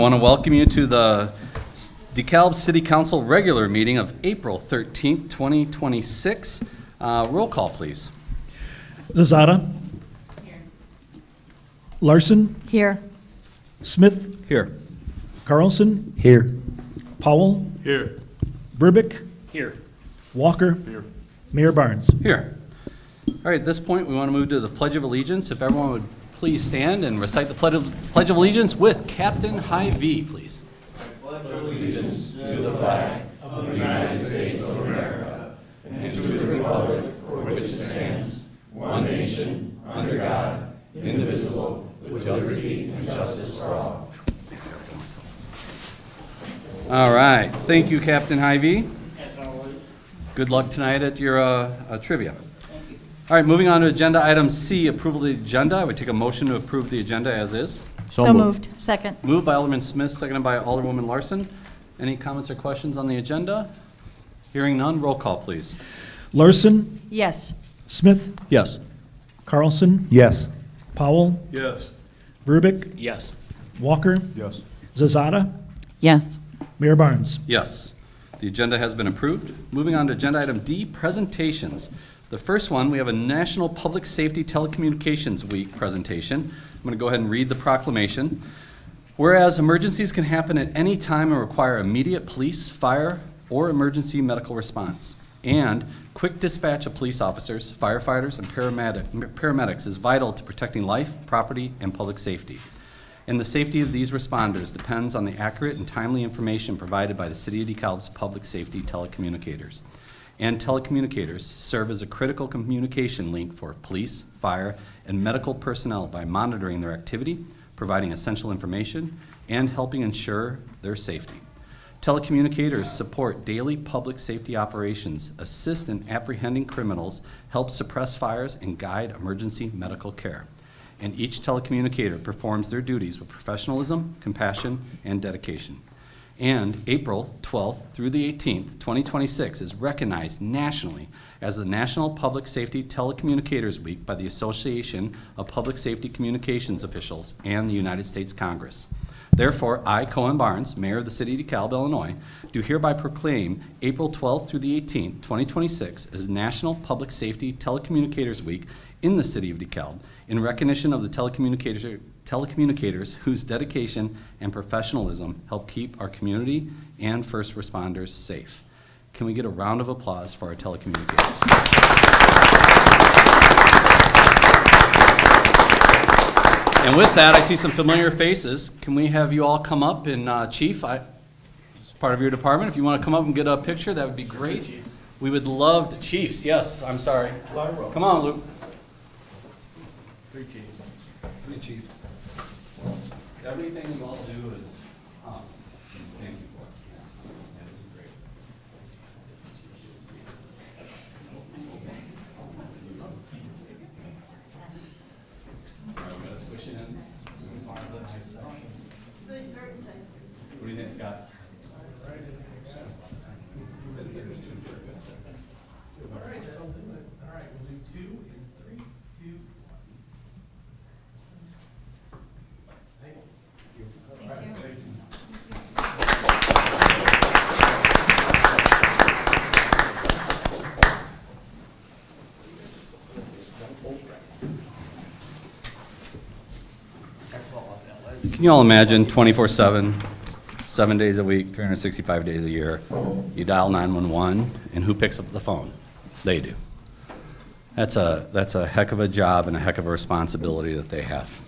I want to welcome you to the DeKalb City Council regular meeting of April 13th, 2026. Roll call, please. Zazada. Here. Larson. Here. Smith. Here. Carlson. Here. Powell. Here. Burbick. Here. Walker. Here. Mayor Barnes. Here. All right, at this point, we want to move to the Pledge of Allegiance. If everyone would please stand and recite the Pledge of Allegiance with Captain Hy-Vee, please. All right, thank you, Captain Hy-Vee. Good luck tonight at your trivia. All right, moving on to agenda item C, approval of the agenda. I would take a motion to approve the agenda as is. So moved. Second. Moved by Alderman Smith, seconded by Alderwoman Larson. Any comments or questions on the agenda? Hearing none, roll call, please. Larson. Yes. Smith. Yes. Carlson. Yes. Powell. Yes. Burbick. Yes. Walker. Yes. Zazada. Yes. Mayor Barnes. Yes, the agenda has been approved. Moving on to agenda item D, presentations. The first one, we have a National Public Safety Telecommunications Week presentation. I'm going to go ahead and read the proclamation. Whereas emergencies can happen at any time and require immediate police, fire, or emergency medical response, and quick dispatch of police officers, firefighters, and paramedics is vital to protecting life, property, and public safety. And the safety of these responders depends on the accurate and timely information provided by the City of DeKalb's public safety telecommunicators. And telecommunicators serve as a critical communication link for police, fire, and medical personnel by monitoring their activity, providing essential information, and helping ensure their safety. Telecommunicators support daily public safety operations, assist in apprehending criminals, help suppress fires, and guide emergency medical care. And each telecommunicator performs their duties with professionalism, compassion, and dedication. And April 12th through the 18th, 2026 is recognized nationally as the National Public Safety Telecommunicators Week by the Association of Public Safety Communications Officials and the United States Congress. Therefore, I, Cohen Barnes, Mayor of the City of DeKalb, Illinois, do hereby proclaim April 12th through the 18th, 2026 as National Public Safety Telecommunicators Week in the City of DeKalb in recognition of the telecommunicators whose dedication and professionalism help keep our community and first responders safe. Can we get a round of applause for our telecommunicators? And with that, I see some familiar faces. Can we have you all come up? And Chief, as part of your department, if you want to come up and get a picture, that would be great. We would love to. Chiefs, yes, I'm sorry. Come on, Luke. Three chiefs. Everything you all do is awesome. Thank you for it. Yeah, this is great. All right, we gotta squish it in. What do you think, Scott? All right, that'll do it. All right, we'll do 2 in 3, 2, 1. Thank you. All right, thank you. Can you all imagine 24/7, 7 days a week, 365 days a year, you dial 911, and who picks up the phone? They do. That's a heck of a job and a heck of a responsibility that they have.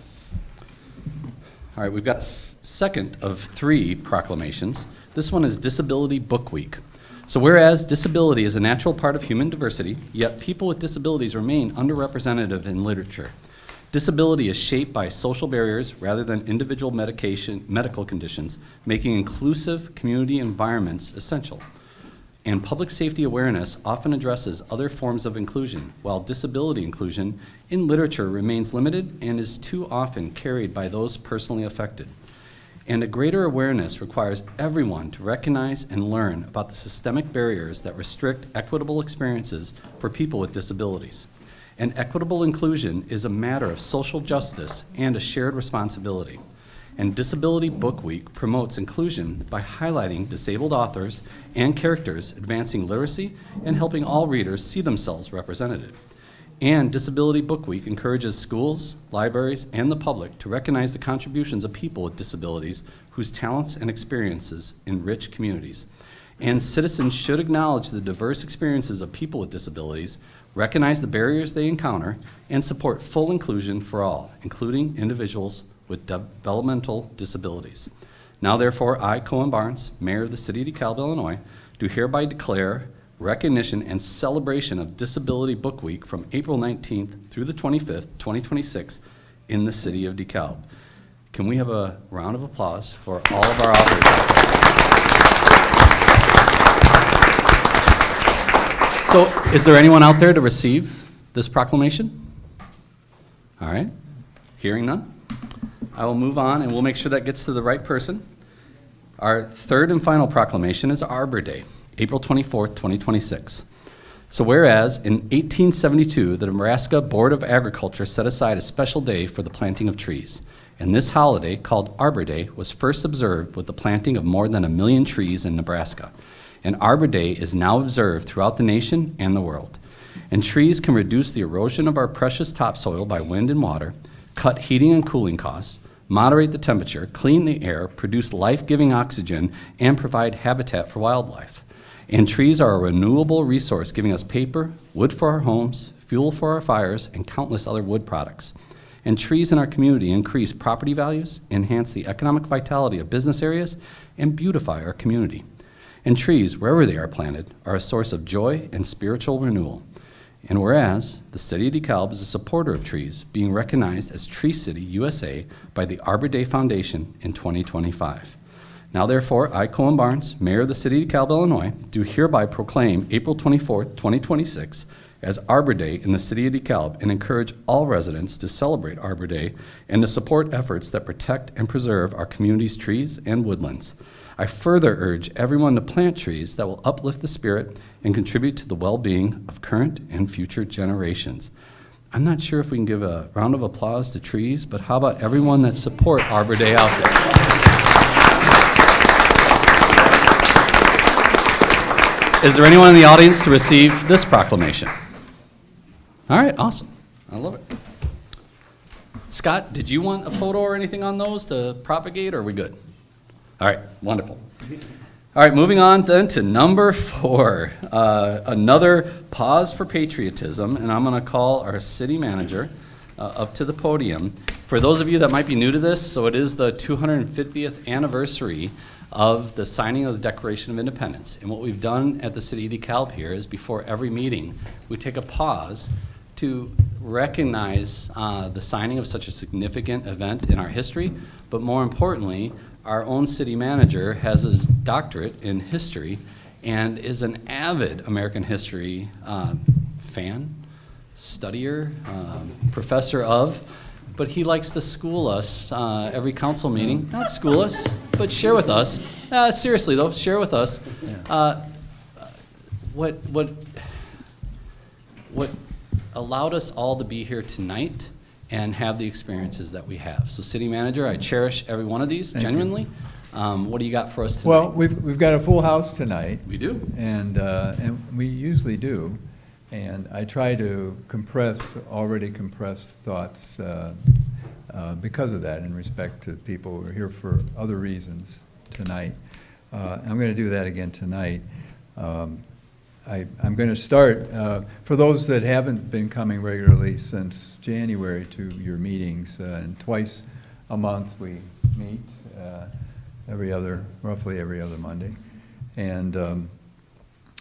All right, we've got second of 3 proclamations. This one is Disability Book Week. So whereas disability is a natural part of human diversity, yet people with disabilities remain underrepresented in literature. Disability is shaped by social barriers rather than individual medical conditions, making inclusive community environments essential. And public safety awareness often addresses other forms of inclusion, while disability inclusion in literature remains limited and is too often carried by those personally affected. And a greater awareness requires everyone to recognize and learn about the systemic barriers that restrict equitable experiences for people with disabilities. And equitable inclusion is a matter of social justice and a shared responsibility. And Disability Book Week promotes inclusion by highlighting disabled authors and characters, advancing literacy, and helping all readers see themselves represented. And Disability Book Week encourages schools, libraries, and the public to recognize the contributions of people with disabilities whose talents and experiences enrich communities. And citizens should acknowledge the diverse experiences of people with disabilities, recognize the barriers they encounter, and support full inclusion for all, including individuals with developmental disabilities. Now therefore, I, Cohen Barnes, Mayor of the City of DeKalb, Illinois, do hereby declare recognition and celebration of Disability Book Week from April 19th through the 25th, 2026 in the City of DeKalb. Can we have a round of applause for all of our authors out there? So, is there anyone out there to receive this proclamation? All right, hearing none, I will move on and we'll make sure that gets to the right person. Our third and final proclamation is Arbor Day, April 24th, 2026. So whereas in 1872, the Nebraska Board of Agriculture set aside a special day for the planting of trees, and this holiday, called Arbor Day, was first observed with the planting of more than 1 million trees in Nebraska. And Arbor Day is now observed throughout the nation and the world. And trees can reduce the erosion of our precious topsoil by wind and water, cut heating and cooling costs, moderate the temperature, clean the air, produce life-giving oxygen, and provide habitat for wildlife. And trees are a renewable resource, giving us paper, wood for our homes, fuel for our fires, and countless other wood products. And trees in our community increase property values, enhance the economic vitality of business areas, and beautify our community. And trees, wherever they are planted, are a source of joy and spiritual renewal. And whereas the City of DeKalb is a supporter of trees, being recognized as Tree City USA by the Arbor Day Foundation in 2025. Now therefore, I, Cohen Barnes, Mayor of the City of DeKalb, Illinois, do hereby proclaim April 24th, 2026 as Arbor Day in the City of DeKalb and encourage all residents to celebrate Arbor Day and to support efforts that protect and preserve our community's trees and woodlands. I further urge everyone to plant trees that will uplift the spirit and contribute to the well-being of current and future generations. I'm not sure if we can give a round of applause to trees, but how about everyone that support Arbor Day out there? Is there anyone in the audience to receive this proclamation? All right, awesome. I love it. Scott, did you want a photo or anything on those to propagate, or are we good? All right, wonderful. All right, moving on then to number 4, another pause for patriotism, and I'm going to call our city manager up to the podium. For those of you that might be new to this, so it is the 250th anniversary of the signing of the Declaration of Independence. And what we've done at the City of DeKalb here is before every meeting, we take a pause to recognize the signing of such a significant event in our history, but more importantly, our own city manager has his doctorate in history and is an avid American history fan, studier, professor of, but he likes to school us every council meeting. Not school us, but share with us. Seriously though, share with us what allowed us all to be here tonight and have the experiences that we have. So city manager, I cherish every one of these, genuinely. What do you got for us tonight? Well, we've got a full house tonight. We do. And we usually do. And I try to compress already compressed thoughts because of that, in respect to people who are here for other reasons tonight. I'm going to do that again tonight. I'm going to start, for those that haven't been coming regularly since January to your meetings, and twice a month we meet, roughly every other Monday. And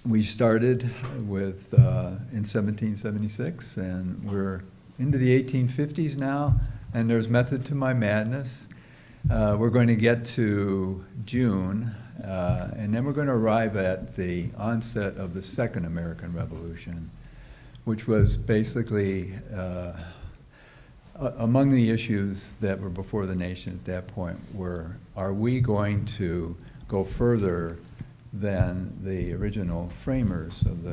we started with, in 1776, and we're into the 1850s now, and there's method to my madness. We're going to get to June, and then we're going to arrive at the onset of the Second American Revolution, which was basically among the issues that were before the nation at that point were, are we going to go further than the original framers of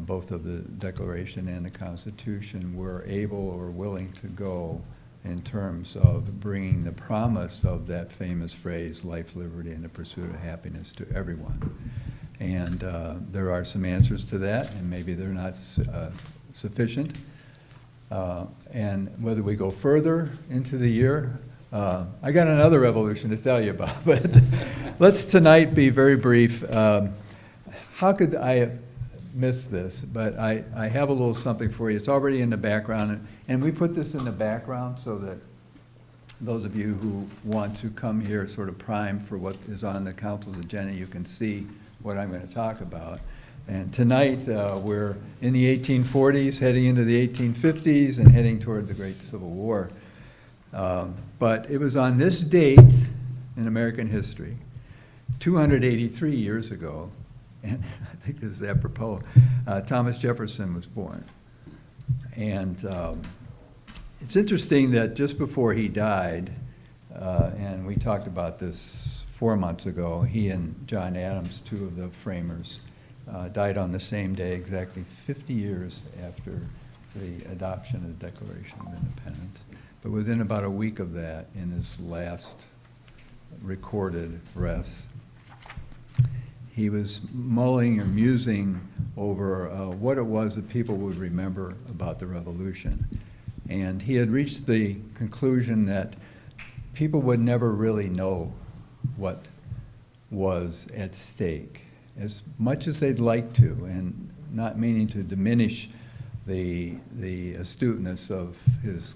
both of the Declaration and the Constitution were able or willing to go in terms of bringing the promise of that famous phrase, life, liberty, and the pursuit of happiness to everyone. And there are some answers to that, and maybe they're not sufficient. And whether we go further into the year, I got another revolution to tell you about, but let's tonight be very brief. How could I have missed this? But I have a little something for you. It's already in the background, and we put this in the background so that those of you who want to come here sort of primed for what is on the council's agenda, you can see what I'm going to talk about. And tonight, we're in the 1840s, heading into the 1850s, and heading toward the Great Civil War. But it was on this date in American history, 283 years ago, and I think this is apropos, Thomas Jefferson was born. And it's interesting that just before he died, and we talked about this 4 months ago, he and John Adams, two of the framers, died on the same day, exactly 50 years after the adoption of the Declaration of Independence. But within about a week of that, in his last recorded rest, he was mulling or musing over what it was that people would remember about the Revolution. And he had reached the conclusion that people would never really know what was at stake, as much as they'd like to, and not meaning to diminish the astuteness of his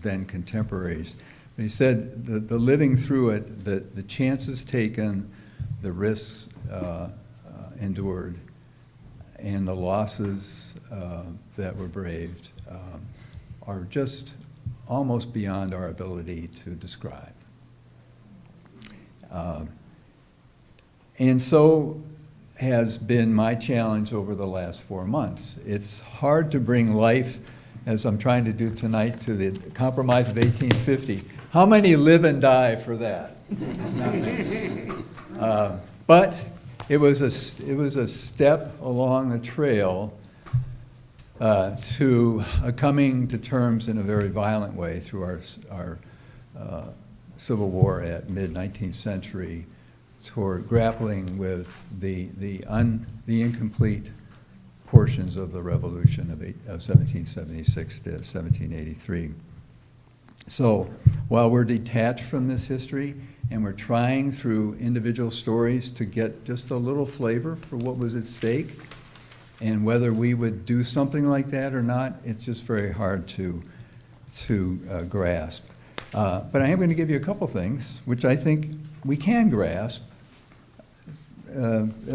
then contemporaries. But he said the living through it, the chances taken, the risks endured, and the losses that were braved are just almost beyond our ability to describe. And so has been my challenge over the last 4 months. It's hard to bring life, as I'm trying to do tonight, to the Compromise of 1850. How many live and die for that? Not many. But it was a step along the trail to coming to terms in a very violent way through our Civil War at mid-19th century, toward grappling with the incomplete portions of the Revolution of 1776 to 1783. So while we're detached from this history and we're trying through individual stories to get just a little flavor for what was at stake and whether we would do something like that or not, it's just very hard to grasp. But I am going to give you a couple things which I think we can grasp,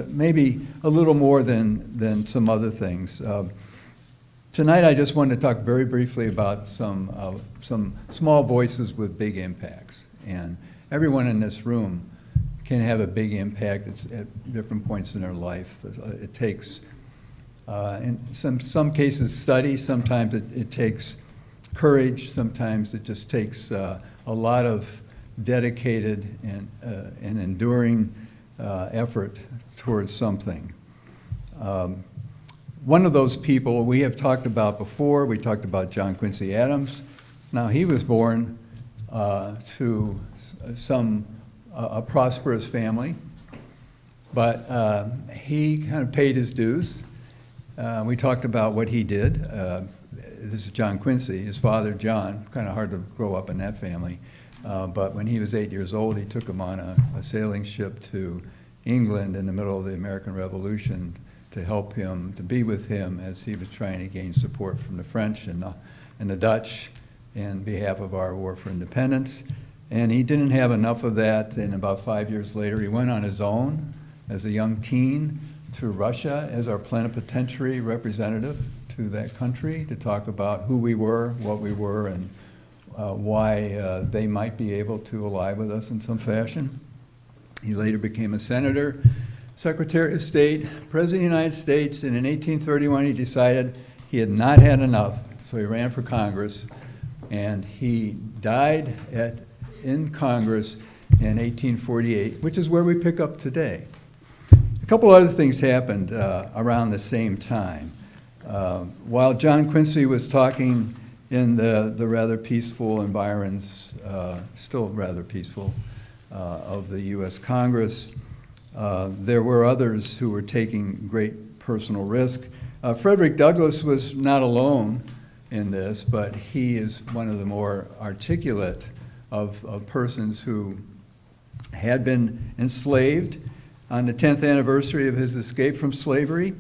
maybe a little more than some other things. Tonight I just wanted to talk very briefly about some small voices with big impacts. And everyone in this room can have a big impact at different points in their life. It takes, in some cases, study. Sometimes it takes courage. Sometimes it just takes a lot of dedicated and enduring effort towards something. One of those people we have talked about before. We talked about John Quincy Adams. Now, he was born to a prosperous family, but he kind of paid his dues. We talked about what he did. This is John Quincy, his father, John. Kind of hard to grow up in that family. But when he was 8 years old, he took him on a sailing ship to England in the middle of the American Revolution to help him, to be with him as he was trying to gain support from the French and the Dutch in behalf of our war for independence. And he didn't have enough of that, and about 5 years later, he went on his own as a young teen to Russia as our plenipotentiary representative to that country to talk about who we were, what we were, and why they might be able to ally with us in some fashion. He later became a senator, Secretary of State, President of the United States, and in 1831 he decided he had not had enough, so he ran for Congress, and he died in Congress in 1848, which is where we pick up today. A couple other things happened around the same time. While John Quincy was talking in the rather peaceful environs, still rather peaceful, of the U.S. Congress. There were others who were taking great personal risk. Frederick Douglass was not alone in this, but he is one of the more articulate of persons who had been enslaved. On the 10th anniversary of his escape from slavery,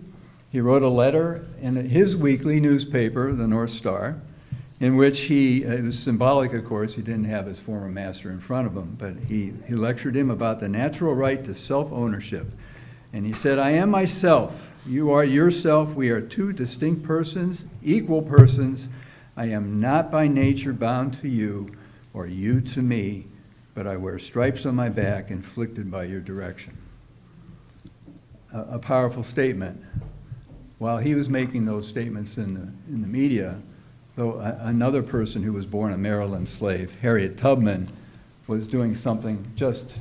he wrote a letter in his weekly newspaper, the North Star, in which it was symbolic, of course, he didn't have his former master in front of him, but he lectured him about the natural right to self-ownership. And he said, I am myself, you are yourself, we are two distinct persons, equal persons. I am not by nature bound to you, or you to me, but I wear stripes on my back inflicted by your direction. A powerful statement. While he was making those statements in the media, though another person who was born a Maryland slave, Harriet Tubman, was doing something just,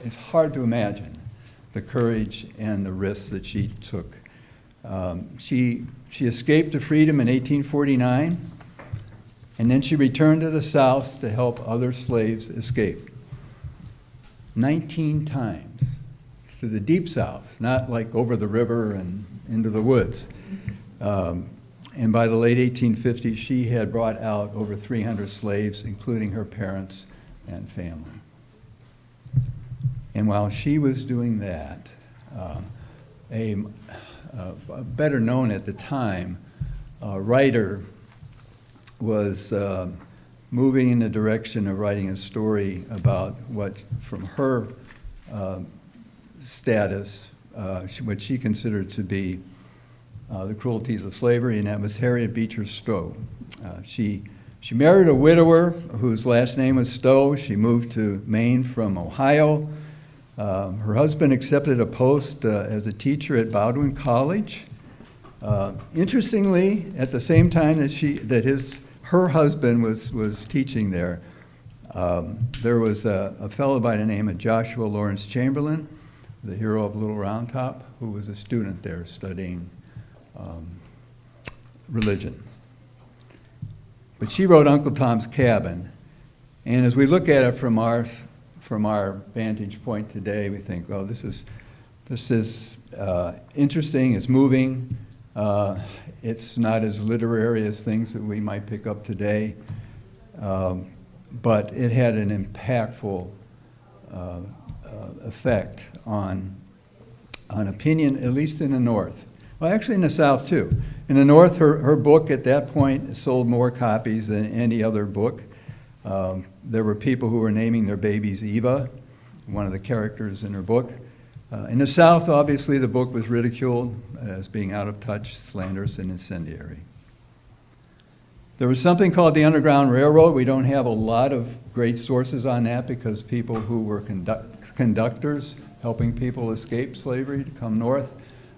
it's hard to imagine the courage and the risks that she took. She escaped to freedom in 1849, and then she returned to the South to help other slaves escape. 19 times to the deep South, not like over the river and into the woods. And by the late 1850s, she had brought out over 300 slaves, including her parents and family. And while she was doing that, a better known at the time writer was moving in the direction of writing a story about what, from her status, what she considered to be the cruelties of slavery, and that was Harriet Beecher Stowe. She married a widower whose last name was Stowe. She moved to Maine from Ohio. Her husband accepted a post as a teacher at Bowdoin College. Interestingly, at the same time that her husband was teaching there was a fellow by the name of Joshua Lawrence Chamberlain, the hero of Little Round Top, who was a student there studying religion. But she wrote Uncle Tom's Cabin, and as we look at it from our vantage point today, we think, oh, this is interesting, it's moving, it's not as literary as things that we might pick up today, but it had an impactful effect on opinion, at least in the North. Well, actually in the South too. In the North, her book at that point sold more copies than any other book. There were people who were naming their babies Eva, one of the characters in her book. In the South, obviously, the book was ridiculed as being out of touch, slanderous, and incendiary. There was something called the Underground Railroad. We don't have a lot of great sources on that because people who were conductors helping people escape slavery to come north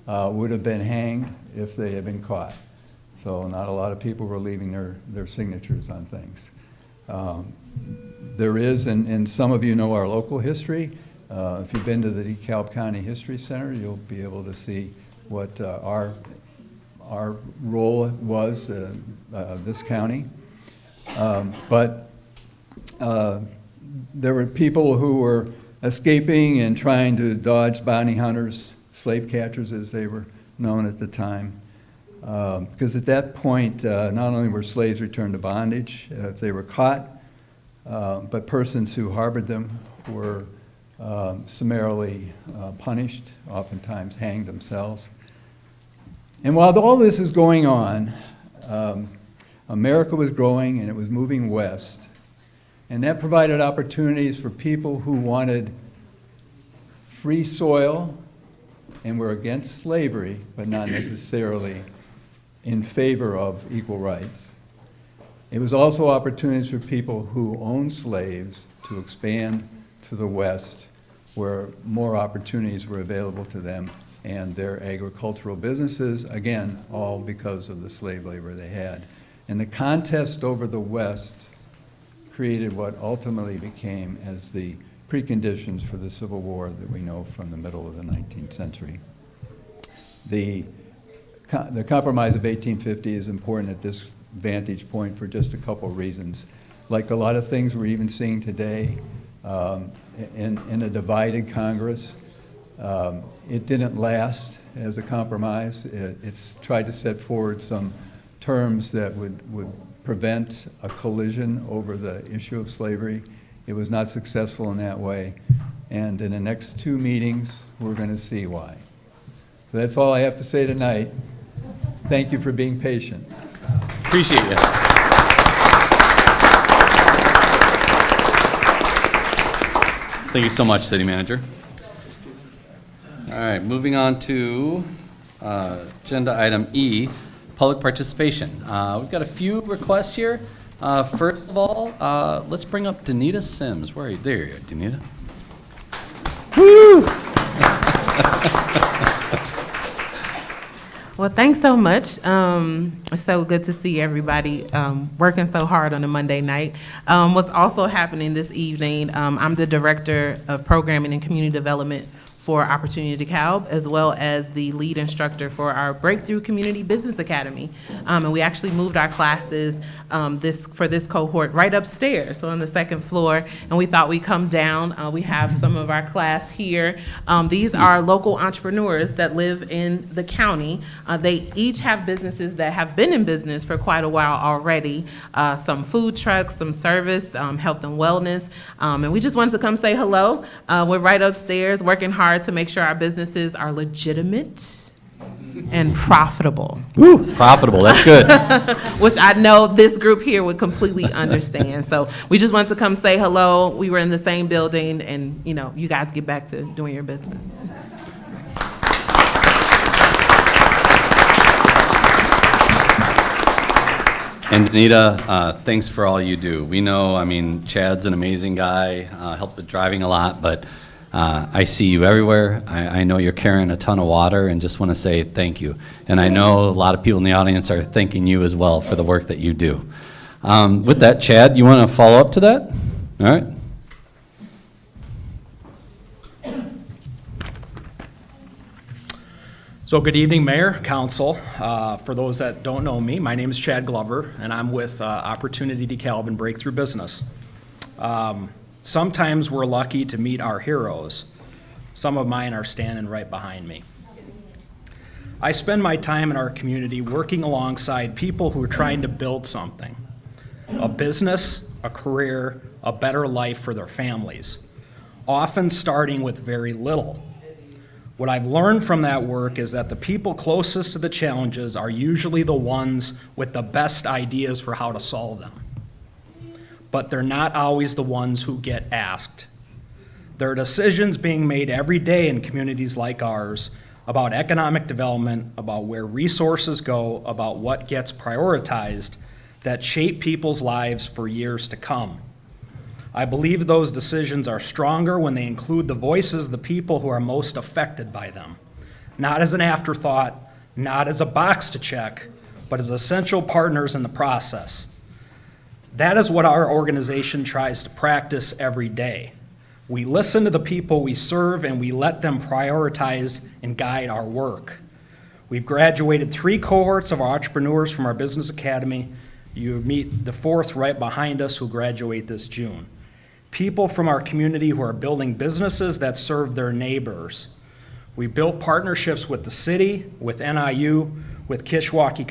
would have been hanged if they had been caught. So not a lot of people were leaving their signatures on things. There is, and some of you know our local history. If you've been to the DeKalb County History Center, you'll be able to see what our role was, this county. But there were people who were escaping and trying to dodge bounty hunters, slave catchers as they were known at the time. Because at that point, not only were slaves returned to bondage if they were caught, but persons who harbored them were summarily punished, oftentimes hanged themselves. And while all this is going on, America was growing and it was moving west. And that provided opportunities for people who wanted free soil and were against slavery, but not necessarily in favor of equal rights. It was also opportunities for people who owned slaves to expand to the west, where more opportunities were available to them and their agricultural businesses, again, all because of the slave labor they had. And the contest over the West created what ultimately became as the preconditions for the Civil War that we know from the middle of the 19th century. The Compromise of 1850 is important at this vantage point for just a couple reasons. Like a lot of things we're even seeing today, in a divided Congress, it didn't last as a compromise. It's tried to set forward some terms that would prevent a collision over the issue of slavery. It was not successful in that way. And in the next 2 meetings, we're going to see why. So that's all I have to say tonight. Thank you for being patient. Appreciate you. Thank you so much, City Manager. All right, moving on to agenda item E, public participation. We've got a few requests here. First of all, let's bring up Danita Sims. Where are you? There you are, Danita. Well, thanks so much. It's so good to see everybody working so hard on a Monday night. What's also happening this evening, I'm the Director of Programming and Community Development for Opportunity DeKalb, as well as the lead instructor for our Breakthrough Community Business Academy. And we actually moved our classes for this cohort right upstairs, so on the second floor, and we thought we'd come down. We have some of our class here. These are local entrepreneurs that live in the county. They each have businesses that have been in business for quite a while already, some food trucks, some service, health and wellness, and we just wanted to come say hello. We're right upstairs working hard to make sure our businesses are legitimate and profitable. Profitable, that's good. Which I know this group here would completely understand. So we just wanted to come say hello. We were in the same building, and you guys get back to doing your business. And Danita, thanks for all you do. We know, Chad's an amazing guy, helped with driving a lot, but I see you everywhere. I know you're carrying a ton of water, and just want to say thank you. And I know a lot of people in the audience are thanking you as well for the work that you do. With that, Chad, you want to follow up to that? All right. So good evening, Mayor, Council. For those that don't know me, my name is Chad Glover, and I'm with Opportunity DeKalb and Breakthrough Business. Sometimes we're lucky to meet our heroes. Some of mine are standing right behind me. I spend my time in our community working alongside people who are trying to build something, a business, a career, a better life for their families, often starting with very little. What I've learned from that work is that the people closest to the challenges are usually the ones with the best ideas for how to solve them. But they're not always the ones who get asked. There are decisions being made every day in communities like ours about economic development, about where resources go, about what gets prioritized, that shape people's lives for years to come. I believe those decisions are stronger when they include the voices of the people who are most affected by them, not as an afterthought, not as a box to check, but as essential partners in the process. That is what our organization tries to practice every day. We listen to the people we serve, and we let them prioritize and guide our work. We've graduated 3 cohorts of our entrepreneurs from our business academy. You meet the 4th right behind us, who graduate this June. People from our community who are building businesses that serve their neighbors. We built partnerships with the city, with NIU, with Kishwaukee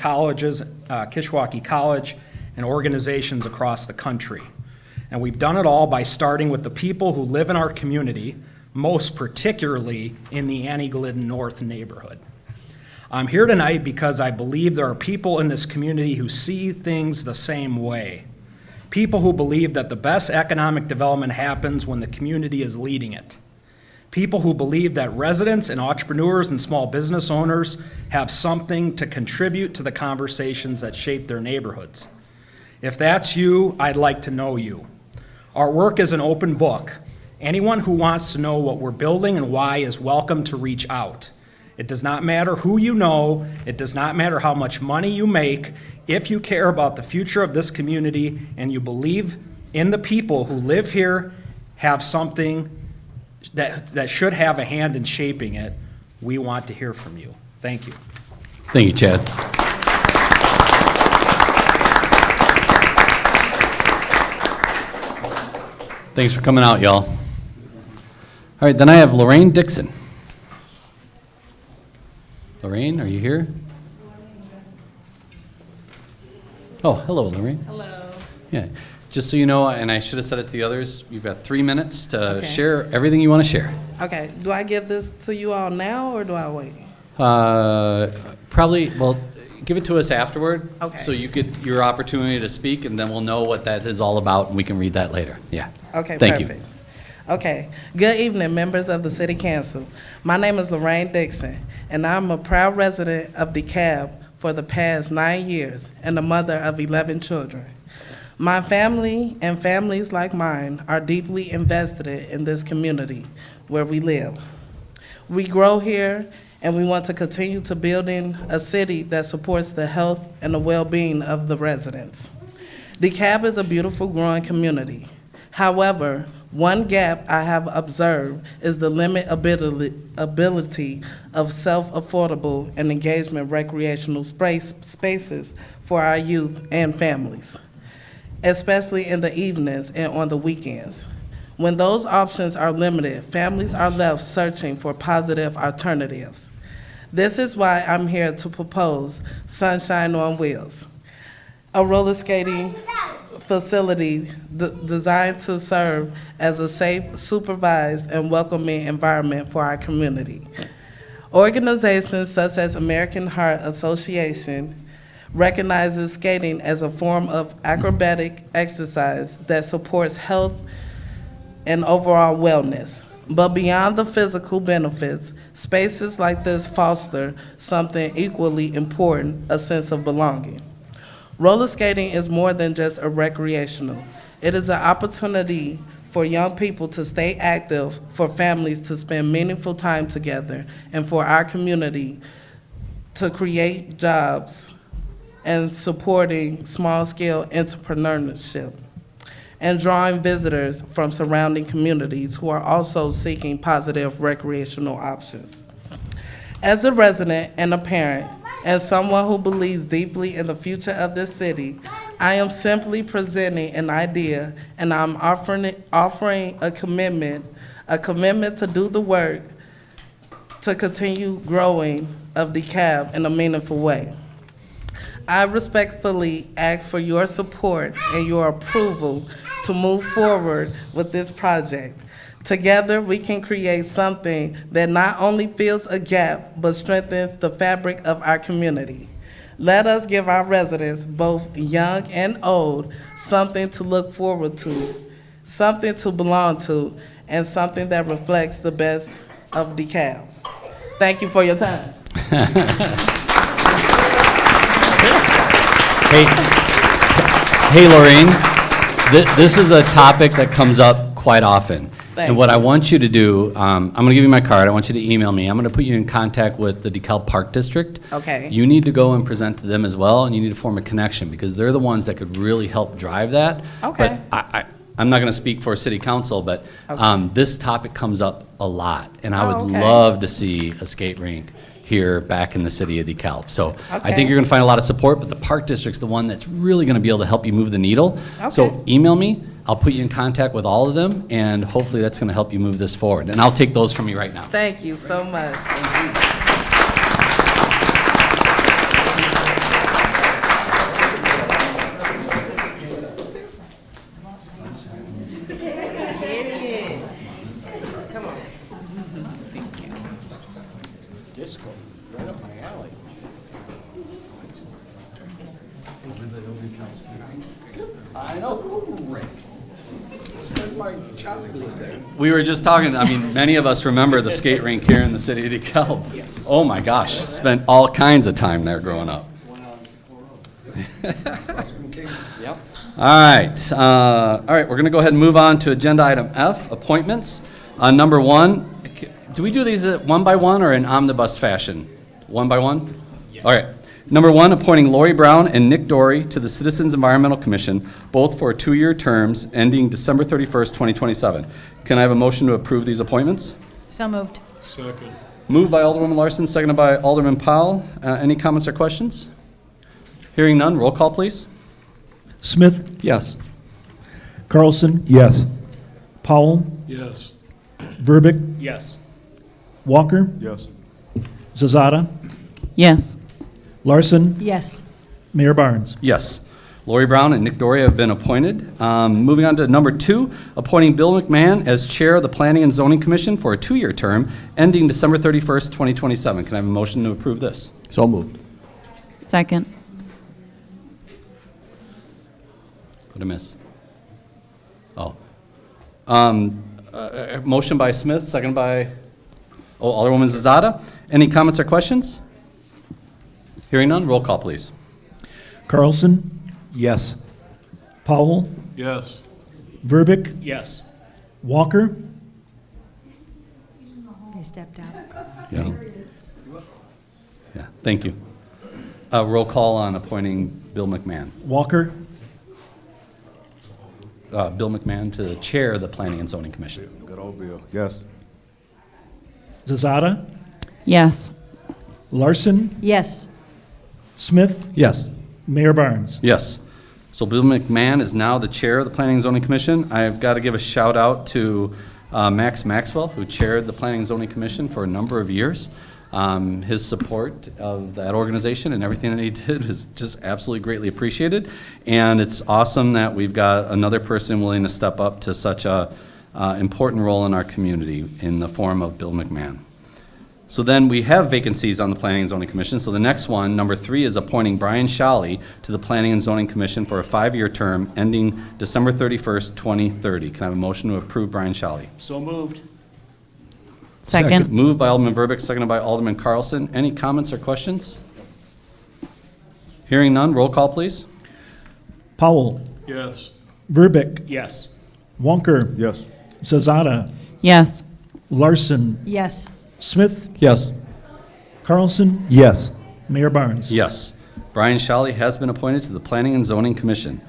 College, and organizations across the country. And we've done it all by starting with the people who live in our community, most particularly in the Annie Glidden North neighborhood. I'm here tonight because I believe there are people in this community who see things the same way. People who believe that the best economic development happens when the community is leading it. People who believe that residents and entrepreneurs and small business owners have something to contribute to the conversations that shape their neighborhoods. If that's you, I'd like to know you. Our work is an open book. Anyone who wants to know what we're building and why is welcome to reach out. It does not matter who you know. It does not matter how much money you make. If you care about the future of this community and you believe in the people who live here, have something that should have a hand in shaping it, we want to hear from you. Thank you. Thank you, Chad. Thanks for coming out, y'all. All right, then I have Lorraine Dixon. Lorraine, are you here? Oh, hello, Lorraine. Hello. Yeah, just so you know, and I should have said it to the others, you've got 3 minutes to Okay. share everything you want to share. Okay, do I give this to you all now, or do I wait? Probably, well, give it to us afterward. Okay. So you get your opportunity to speak, and then we'll know what that is all about, and we can read that later. Yeah. Okay, Thank you. perfect. Okay, good evening, members of the City Council. My name is Lorraine Dixon, and I'm a proud resident of DeKalb for the past 9 years and a mother of 11 children. My family and families like mine are deeply invested in this community where we live. We grow here, and we want to continue to build in a city that supports the health and the well-being of the residents. DeKalb is a beautiful growing community. However, one gap I have observed is the limited ability of self-affordable and engagement recreational spaces for our youth and families, especially in the evenings and on the weekends. When those options are limited, families are left searching for positive alternatives. This is why I'm here to propose Sunshine on Wheels, a roller skating facility designed to serve as a safe, supervised, and welcoming environment for our community. Organizations such as American Heart Association recognizes skating as a form of acrobatic exercise that supports health and overall wellness. But beyond the physical benefits, spaces like this foster something equally important, a sense of belonging. Roller skating is more than just a recreational. It is an opportunity for young people to stay active, for families to spend meaningful time together, and for our community to create jobs and supporting small-scale entrepreneurship, and drawing visitors from surrounding communities who are also seeking positive recreational options. As a resident and a parent, and someone who believes deeply in the future of this city, I am simply presenting an idea, and I'm offering a commitment to do the work to continue growing of DeKalb in a meaningful way. I respectfully ask for your support and your approval to move forward with this project. Together, we can create something that not only fills a gap, but strengthens the fabric of our community. Let us give our residents, both young and old, something to look forward to, something to belong to, and something that reflects the best of DeKalb. Thank you for your time. Hey, Lorraine, this is a topic that comes up quite often. Thank And what you. I want you to do, I'm going to give you my card. I want you to email me. I'm going to put you in contact with the DeKalb Park District. Okay. You need to go and present to them as well, and you need to form a connection, because they're the ones that could really help drive that. Okay. But I'm not going to speak for city council, but this topic comes up a lot, and I would okay. love to see a skate rink here back in the city of DeKalb. So I Okay. think you're going to find a lot of support, but the Park District's the one that's really going to be able to help you move the needle. Okay. So email me. I'll put you in contact with all of them, and hopefully that's going to help you move this forward. And I'll take those from you right now. Thank you so much. Disco, right up my alley. I know. Spent my childhood there. We were just talking, I mean, many of us remember the skate rink here in the city of DeKalb. Oh my gosh, spent all kinds of time there growing up. Yep. All right, we're gonna go ahead and move on to agenda item F, appointments. Number one, do we do these one by one or in omnibus fashion? One by one? All right. Number one, appointing Lori Brown and Nick Dory to the Citizens Environmental Commission, both for 2-year terms ending December 31st, 2027. Can I have a motion to approve these appointments? So moved. Moved by Alderwoman Larson, seconded by Alderman Powell. Any comments or questions? Hearing none, roll call, please. Smith, Yes. Carlson, Yes. Powell, Yes. Verbic, Yes. Walker, Yes. Zazada, Yes. Larson, Yes. Mayor Barnes. Yes. Lori Brown and Nick Doria have been appointed. Moving on to number 2, appointing Bill McMahon as Chair of the Planning and Zoning Commission for a 2-year term ending December 31st, 2027. Can I have a motion to approve this? So moved. Second. What did I miss? Oh. Motion by Smith, second by, Alderwoman Zazada. Any comments or questions? Hearing none, roll call, please. Carlson, Yes. Powell, Yes. Verbic, Yes. Walker, He stepped out. Yeah. Yeah, thank you. Roll call on appointing Bill McMahon. Walker, Bill McMahon to chair the Planning and Zoning Commission. Good old Bill. Yes. Zazada, Yes. Larson, Yes. Smith, Yes. Mayor Barnes. Yes. So Bill McMahon is now the chair of the Planning and Zoning Commission. I've got to give a shout out to Max Maxwell, who chaired the Planning and Zoning Commission for a number of years. His support of that organization and everything that he did was just absolutely greatly appreciated. And it's awesome that we've got another person willing to step up to such a important role in our community in the form of Bill McMahon. So then we have vacancies on the Planning and Zoning Commission. So the next one, number 3, is appointing Brian Shally to the Planning and Zoning Commission for a 5-year term ending December 31st, 2030. Can I have a motion to approve Brian Shally? So moved. Second. Moved by Alderman Verbic, seconded by Alderman Carlson. Any comments or questions? Hearing none, roll call, please. Powell, Yes. Verbic, Yes. Wonker, Yes. Zazada, Yes. Larson, Yes. Smith, Yes. Carlson, Yes. Mayor Barnes. Yes. Brian Shally has been appointed to the Planning and Zoning Commission.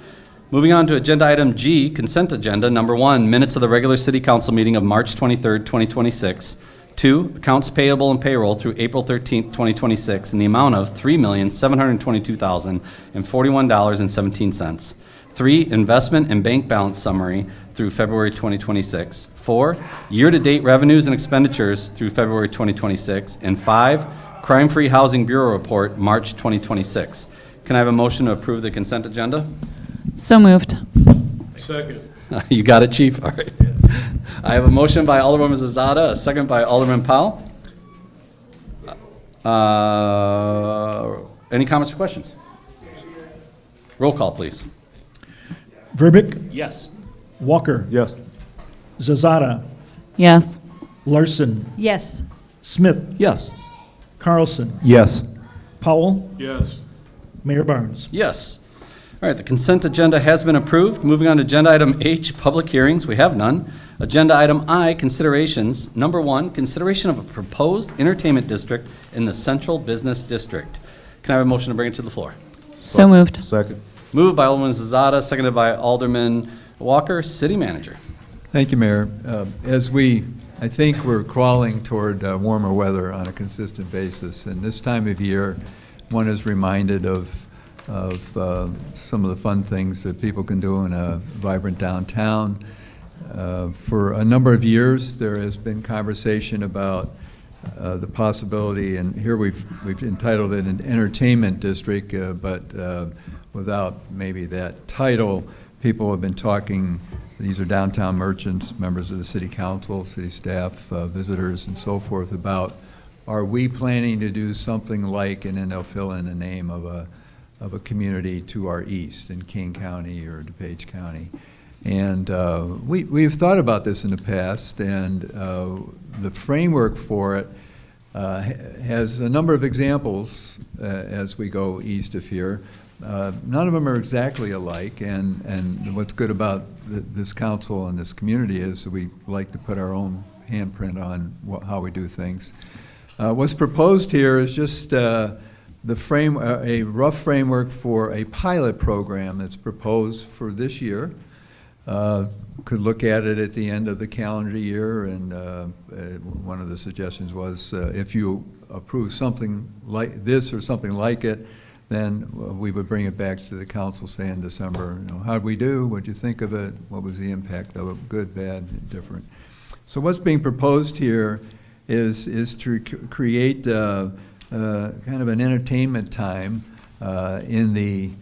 Moving on to agenda item G, consent agenda. Number 1, minutes of the regular city council meeting of March 23rd, 2026. 2, accounts payable and payroll through April 13th, 2026 in the amount of $3,722,041.17. 3, investment and bank balance summary through February 2026. 4, year-to-date revenues and expenditures through February 2026. And 5, Crime-Free Housing Bureau report, March 2026. Can I have a motion to approve the consent agenda? So moved. Second. You got it, Chief? All right. I have a motion by Alderwoman Zazada, a second by Alderman Powell. Any comments or questions? Roll call, please. Verbic, Yes. Walker, Yes. Zazada, Yes. Larson, Yes. Smith, Yes. Carlson, Yes. Powell, Yes. Mayor Barnes. Yes. All right, the consent agenda has been approved. Moving on to agenda item H, public hearings. We have none. Agenda item I, considerations. Number 1, consideration of a proposed entertainment district in the Central Business District. Can I have a motion to bring it to the floor? So moved. Second. Moved by Alderman Zazada, seconded by Alderman Walker, City Manager. Thank you, Mayor. I think we're crawling toward warmer weather on a consistent basis, and this time of year, one is reminded of some of the fun things that people can do in a vibrant downtown. For a number of years, there has been conversation about the possibility, and here we've entitled it an entertainment district, but without maybe that title, people have been talking. These are downtown merchants, members of the city council, city staff, visitors, and so forth, about, are we planning to do something like, and then they'll fill in the name of a community to our east in King County or DuPage County. And we've thought about this in the past, and the framework for it has a number of examples as we go east of here. None of them are exactly alike, and what's good about this council and this community is that we like to put our own handprint on how we do things. What's proposed here is just a rough framework for a pilot program that's proposed for this year. Could look at it at the end of the calendar year, and one of the suggestions was if you approve something like this or something like it, then we would bring it back to the council, say in December, you know, how'd we do? What'd you think of it? What was the impact of it? Good, bad, indifferent? So what's being proposed here is to create kind of an entertainment time in the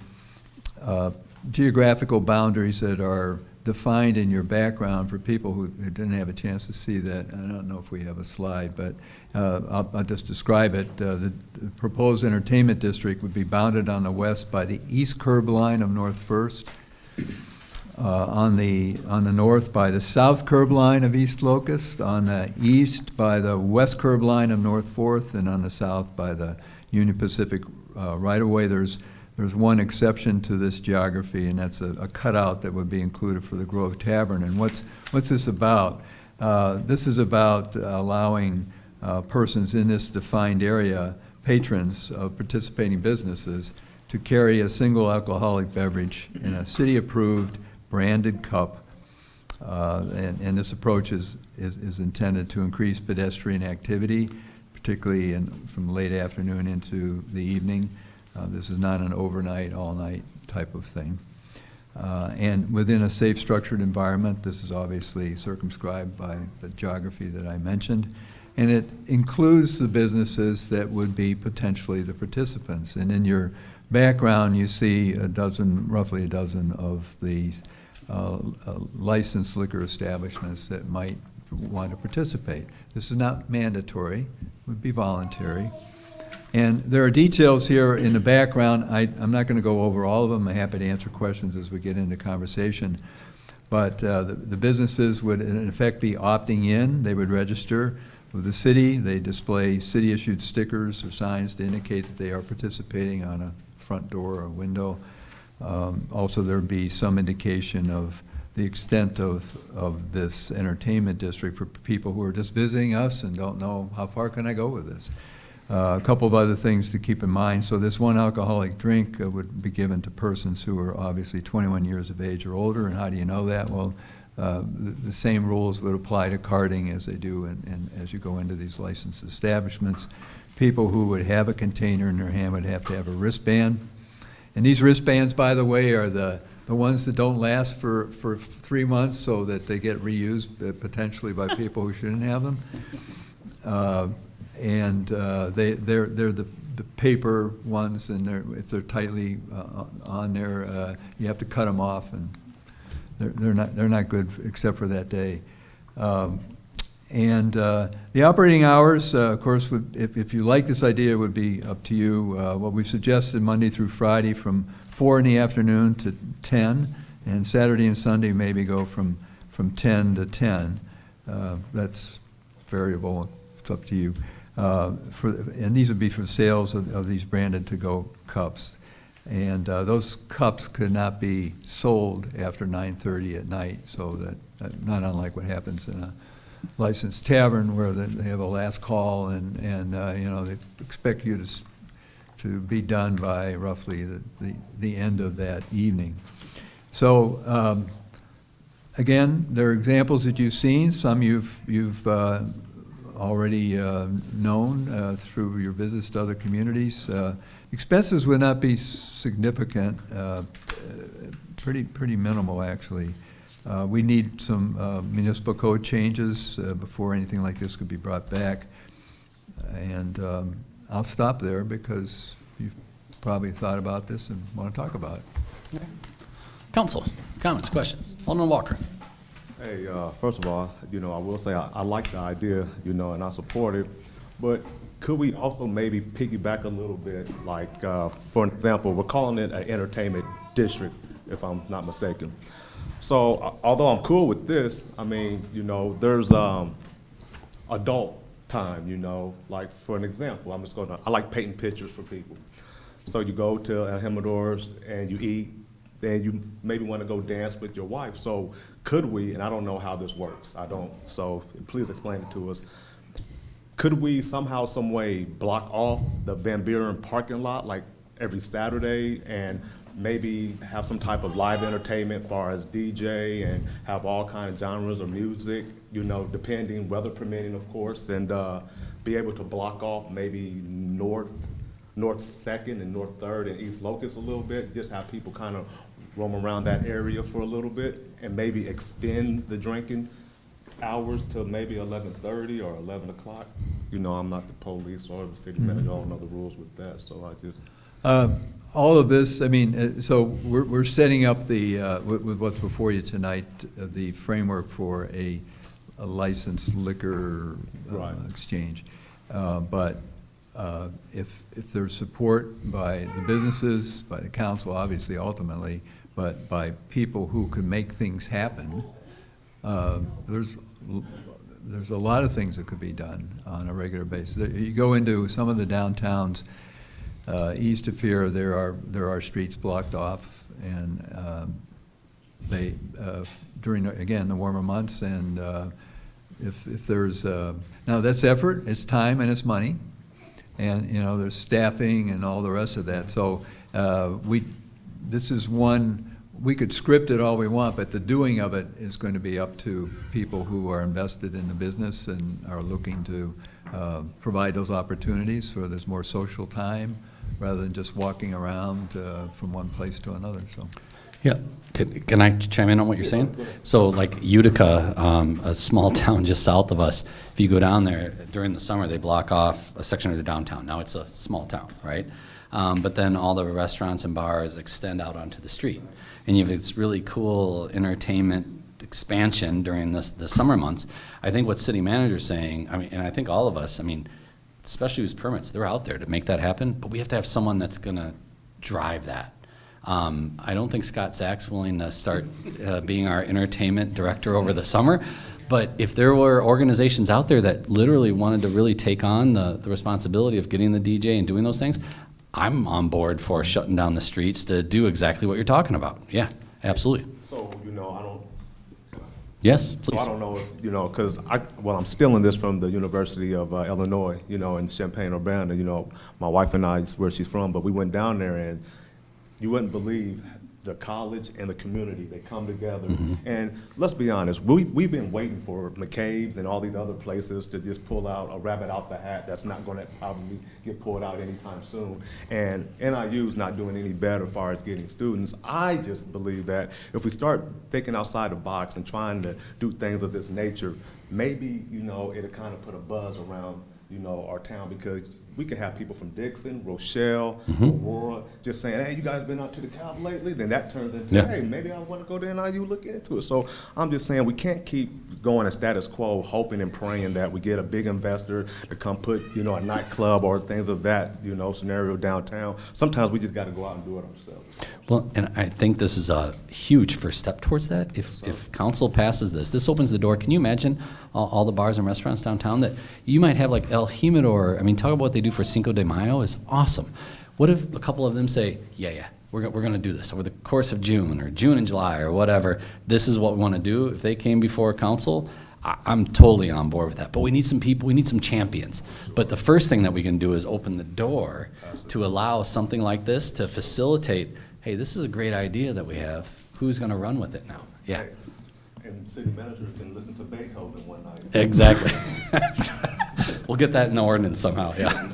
geographical boundaries that are defined in your background. For people who didn't have a chance to see that, I don't know if we have a slide, but I'll just describe it. The proposed entertainment district would be bounded on the west by the east curb line of North First, on the north by the south curb line of East Locust, on the east by the west curb line of North Fourth, and on the south by the Union Pacific right-of-way. There's one exception to this geography, and that's a cutout that would be included for the Grove Tavern. And what's this about? This is about allowing persons in this defined area, patrons of participating businesses, to carry a single alcoholic beverage in a city-approved branded cup. And this approach is intended to increase pedestrian activity, particularly from late afternoon into the evening. This is not an overnight, all-night type of thing. And within a safe, structured environment, this is obviously circumscribed by the geography that I mentioned. And it includes the businesses that would be potentially the participants. And in your background, you see roughly a dozen of the licensed liquor establishments that might want to participate. This is not mandatory, it would be voluntary. And there are details here in the background. I'm not going to go over all of them. I'm happy to answer questions as we get into conversation. But the businesses would, in effect, be opting in. They would register with the city. They display city-issued stickers or signs to indicate that they are participating on a front door or window. Also, there would be some indication of the extent of this entertainment district for people who are just visiting us and don't know how far can I go with this. A couple of other things to keep in mind. So this one alcoholic drink would be given to persons who are obviously 21 years of age or older. And how do you know that? Well, the same rules would apply to carding as they do and as you go into these licensed establishments. People who would have a container in their hand would have to have a wristband. And these wristbands, by the way, are the ones that don't last for 3 months, so that they get reused potentially by people who shouldn't have them. They're the paper ones, and if they're tightly on there, you have to cut them off, and they're not good except for that day. The operating hours, of course, if you like this idea, it would be up to you. What we've suggested Monday through Friday from 4 in the afternoon to 10, and Saturday and Sunday maybe go from 10 to 10. That's variable. It's up to you. And these would be for sales of these branded to-go cups. And those cups could not be sold after 9:30 at night, so that not unlike what happens in a licensed tavern where they have a last call and they expect you to be done by roughly the end of that evening. So again, there are examples that you've seen. Some you've already known through your visits to other communities. Expenses would not be significant, pretty minimal actually. We need some municipal code changes before anything like this could be brought back. And I'll stop there because you've probably thought about this and want to talk about it. Okay. Council, comments, questions? Alderman Walker. Hey, first of all, I will say I like the idea, and I support it, but could we also maybe piggyback a little bit, like, for example, we're calling it an entertainment district, if I'm not mistaken. So, although I'm cool with this, I mean, there's adult time, like, for an example, I like painting pictures for people. So you go to El Jimador's and you eat, then you maybe want to go dance with your wife. So could we, and I don't know how this works, so please explain it to us. Could we somehow, some way block off the Van Buren parking lot like every Saturday and maybe have some type of live entertainment as far as DJ and have all kinds of genres of music, depending, weather permitting, of course, and be able to block off maybe North Second and North Third and East Locust a little bit, just have people kind of roam around that area for a little bit, and maybe extend the drinking hours to maybe 11:30 or 11 o'clock. You know, I'm not the police or the city manager, I don't know the rules with that, so I just, All of this, I mean, so we're setting up the, with what's before you tonight, the framework for a licensed liquor Right. exchange. But if there's support by the businesses, by the council, obviously, ultimately, but by people who can make things happen, there's a lot of things that could be done on a regular basis. You go into some of the downtowns, east of here, there are streets blocked off, and they during again the warmer months, and if there's now that's effort, it's time, and it's money, and you know there's staffing and all the rest of that. So this is one. We could script it all we want, but the doing of it is going to be up to people who are invested in the business and are looking to provide those opportunities where there's more social time rather than just walking around from one place to another, so. Yeah, can I chime in on what you're saying? So like Utica, a small town just south of us, if you go down there during the summer, they block off a section of the downtown. Now it's a small town, right? But then all the restaurants and bars extend out onto the street. And you have this really cool entertainment expansion during the summer months. I think what city manager's saying, I mean, and I think all of us, I mean, special use permits, they're out there to make that happen, but we have to have someone that's gonna drive that. I don't think Scott Zach's willing to start being our entertainment director over the summer, but if there were organizations out there that literally wanted to really take on the responsibility of getting the DJ and doing those things, I'm on board for shutting down the streets to do exactly what you're talking about. Yeah, absolutely. so, you know, I don't, Yes, so please. I don't know if, you know, because I'm stealing this from the University of Illinois, you know, in Champaign-Urbana, you know, my wife and I, where she's from, but we went down there and you wouldn't believe the college and the community, they come together. And let's be honest, we've been waiting for McCabe's and all these other places to just pull out a rabbit out the hat that's not gonna probably get pulled out anytime soon. And NIU's not doing any better as far as getting students. I just believe that if we start thinking outside the box and trying to do things of this nature, maybe, you know, it'll kind of put a buzz around, you know, our town, because we could have people from Dixon, Rochelle, Aurora, just saying, hey, you guys been out to the Cab lately? Then that turns into, Yeah. hey, maybe I want to go to NIU, look into it. So I'm just saying we can't keep going a status quo, hoping and praying that we get a big investor to come put, you know, a nightclub or things of that, you know, scenario downtown. Sometimes we just got to go out and do it ourselves. Well, and I think this is a huge first step towards that. If council passes this opens the door. Can you imagine all the bars and restaurants downtown that you might have, like El Jimador? I mean, talk about what they do for Cinco de Mayo is awesome. What if a couple of them say, yeah, we're going to do this over the course of June or June and July or whatever. This is what we want to do. If they came before council, I'm totally on board with that. But we need some people, we need some champions. But the first thing that we can do is open the door to allow something like this to facilitate, hey, this is a great idea that we have. Who's going to run with it now? Yeah, And city manager can listen to Beethoven one night. exactly. We'll get that in the ordinance somehow, yeah.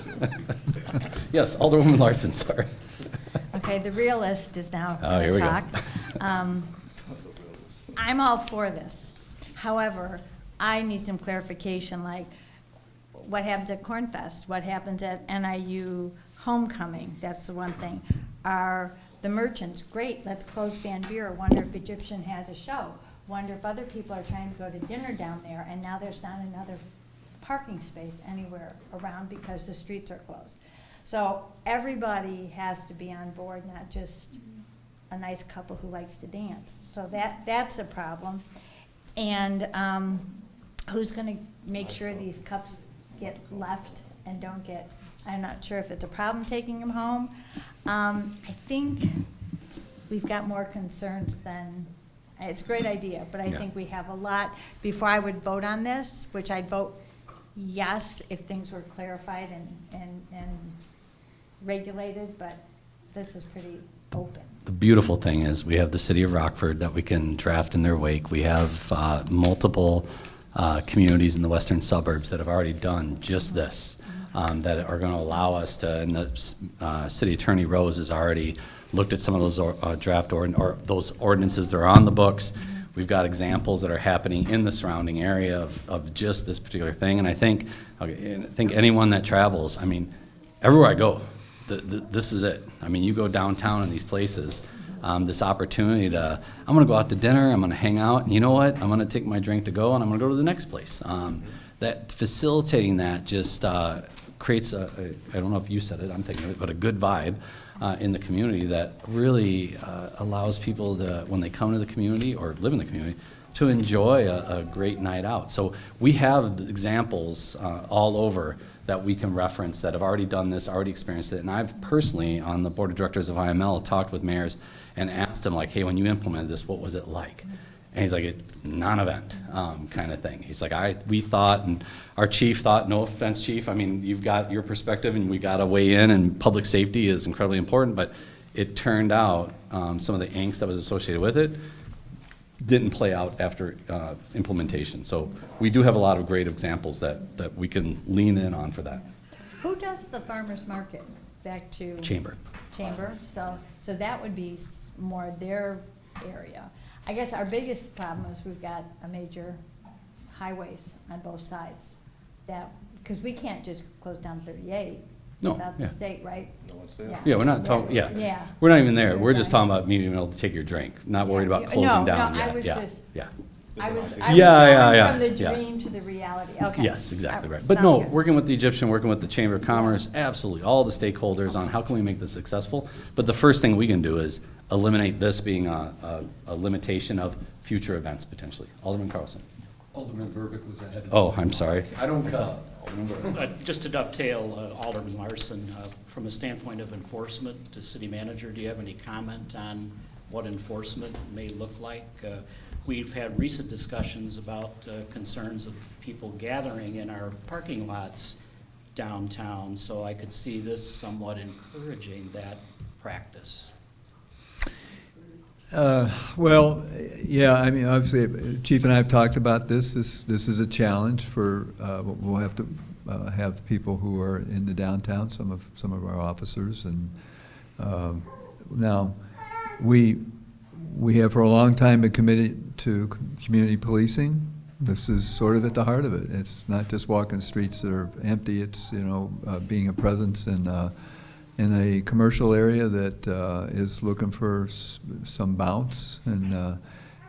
Yes, Alderwoman Larson, sorry. Okay, the realist is now Oh, going here to we go. talk. I'm all for this. However, I need some clarification, like what happens at Corn Fest? What happens at NIU Homecoming? That's the one thing. Are the merchants, great, let's close Van Buren. Wonder if Egyptian has a show. Wonder if other people are trying to go to dinner down there, and now there's not another parking space anywhere around because the streets are closed. So everybody has to be on board, not just a nice couple who likes to dance. So that's a problem. And who's going to make sure these cups get left and don't get, I'm not sure if it's a problem taking them home. I think we've got more concerns than, it's a great idea, but I Yeah. think we have a lot. Before I would vote on this, which I'd vote yes if things were clarified and regulated, but this is pretty open. The beautiful thing is we have the city of Rockford that we can draft in their wake. We have multiple communities in the western suburbs that have already done just this. that are going to allow us to, and the city attorney Rose has already looked at some of those or those ordinances that are on the books. We've got examples that are happening in the surrounding area of just this particular thing, and I think anyone that travels, I mean, everywhere I go, this is it. I mean, you go downtown in these places, this opportunity to, I'm going to go out to dinner, I'm going to hang out, and you know what? I'm going to take my drink to go, and I'm going to go to the next place. That facilitating that just creates I don't know if you said it, I'm thinking of it, but a good vibe in the community that really allows people to, when they come to the community or live in the community, to enjoy a great night out. So we have examples all over that we can reference that have already done this, already experienced it. And I've personally, on the board of directors of IML, talked with mayors and asked them, like, hey, when you implemented this, what was it like? And he's like, non-event kind of thing. He's like, we thought, and our chief thought, no offense, chief, I mean, you've got your perspective and we got to weigh in, and public safety is incredibly important, but it turned out some of the angst that was associated with it didn't play out after implementation. So we do have a lot of great examples that we can lean in on for that. Who does the farmer's market? Back to Chamber. So that would be more their area. I guess our biggest problem is we've got a major highways on both sides. Because we can't just close down 38 without the state, right? Yeah, we're not talking, Yeah. We're not even there. We're just talking about being able to take your drink, not worried about closing down. No, I was just, Yeah. I was going from the dream to the reality. Okay. Yes, exactly right. But no, working with the Egyptian, working with the Chamber of Commerce, absolutely, all the stakeholders on how can we make this successful. But the first thing we can do is eliminate this being a limitation of future events potentially. Alderman Carlson. Alderman Burbick was ahead. Oh, I'm sorry. I don't cut. Just to dovetail Alderman Larson, from a standpoint of enforcement, to city manager, do you have any comment on what enforcement may look like? We've had recent discussions about concerns of people gathering in our parking lots downtown, so I could see this somewhat encouraging that practice. Well, yeah, I mean, obviously, Chief and I have talked about this. This is a challenge for, we'll have to have people who are in the downtown, some of our officers. And now, we have for a long time been committed to community policing. This is sort of at the heart of it. It's not just walking streets that are empty. It's, being a presence in a commercial area that is looking for some bounce, and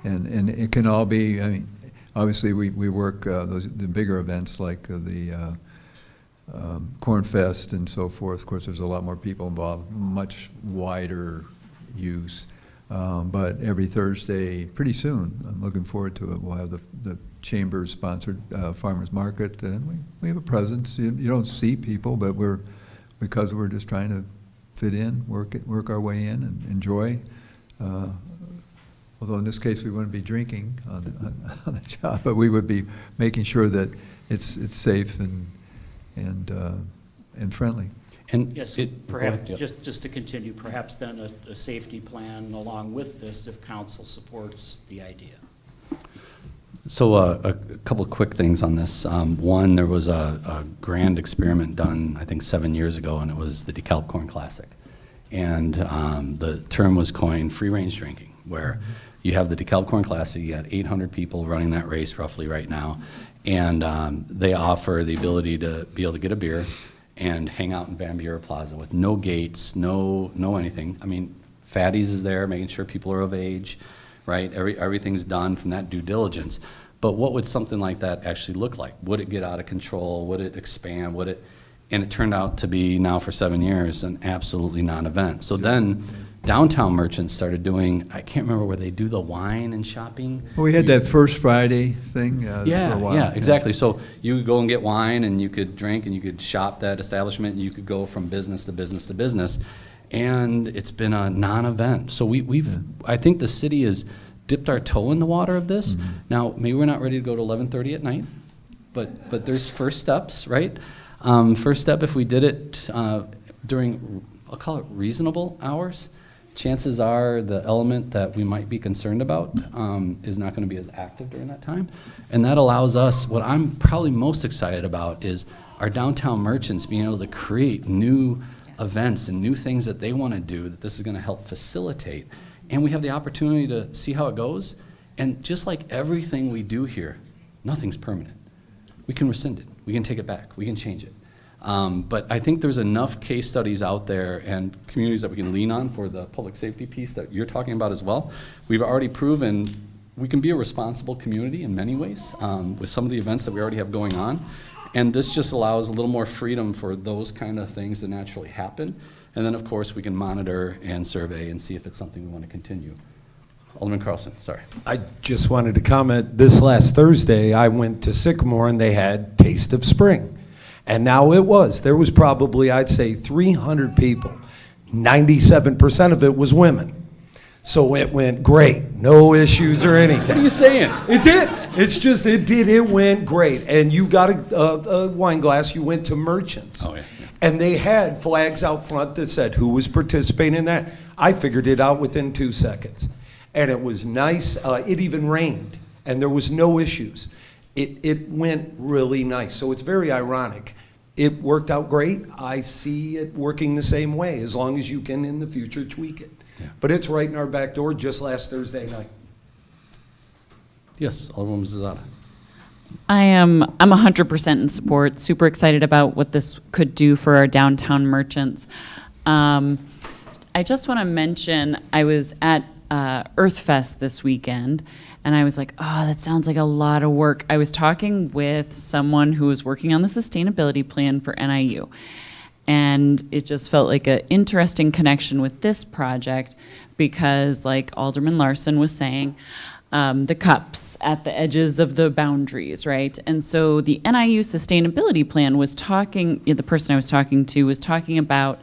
it can all be. I mean, obviously we work the bigger events like the Corn Fest and so forth. Of course, there's a lot more people involved, much wider use. But every Thursday, pretty soon, I'm looking forward to it. We'll have the chamber-sponsored farmers market, and we have a presence. You don't see people, but because we're just trying to fit in, work our way in, and enjoy. Although in this case we wouldn't be drinking on the job, but we would be making sure that it's safe and friendly. And Yes, perhaps, just to continue, perhaps then a safety plan along with this if council supports the idea. So a couple of quick things on this. One, there was a grand experiment done, I think 7 years ago, and it was the DeKalb Corn Classic. And the term was coined free-range drinking, where you have the DeKalb Corn Classic, you got 800 people running that race roughly right now, and they offer the ability to be able to get a beer and hang out in Van Buren Plaza with no gates, no anything. I mean, Fatty's is there, making sure people are of age, right? Everything's done from that due diligence. But what would something like that actually look like? Would it get out of control? Would it expand? And it turned out to be, now for 7 years, an absolutely non-event. So then downtown merchants started doing, I can't remember where they do the wine and shopping. Well, we had that First Friday thing for a while. Yeah, exactly. So you could go and get wine, and you could drink, and you could shop that establishment, and you could go from business to business to business. And it's been a non-event. So I think the city has dipped our toe in the water of this. Mm-hmm. Now, maybe we're not ready to go to 11:30 at night, but there's first steps, right? First step, if we did it during, I'll call it reasonable hours, chances are the element that we might be concerned about is not going to be as active during that time. And that allows us, what I'm probably most excited about is our downtown merchants being able to create new events and new things that they want to do, that this is going to help facilitate. And we have the opportunity to see how it goes. And just like everything we do here, nothing's permanent. We can rescind it. We can take it back. We can change it. But I think there's enough case studies out there and communities that we can lean on for the public safety piece that you're talking about as well. We've already proven we can be a responsible community in many ways with some of the events that we already have going on. And this just allows a little more freedom for those kind of things to naturally happen. And then, of course, we can monitor and survey and see if it's something we want to continue. Alderman Carlson, sorry. I just wanted to comment, this last Thursday, I went to Sycamore and they had Taste of Spring. And now there was probably, I'd say, 300 people. 97% of it was women. So it went great, no issues or anything. What are you saying? It did. It went great. And you got a wine glass, you went to Merchants. Oh, yeah. And they had flags out front that said who was participating in that. I figured it out within 2 seconds. And it was nice. It even rained, and there was no issues. It went really nice. So it's very ironic. It worked out great. I see it working the same way, as long as you can in the future tweak it. Yeah. But it's right in our back door just last Thursday night. Yes, Alderwoman Zada. I'm 100% in support, super excited about what this could do for our downtown merchants. I just want to mention, I was at Earthfest this weekend, and I was like, oh, that sounds like a lot of work. I was talking with someone who was working on the sustainability plan for NIU, and it just felt like an interesting connection with this project because, like Alderman Larson was saying, the cups at the edges of the boundaries, right? And so the NIU sustainability plan was talking, the person I was talking to was talking about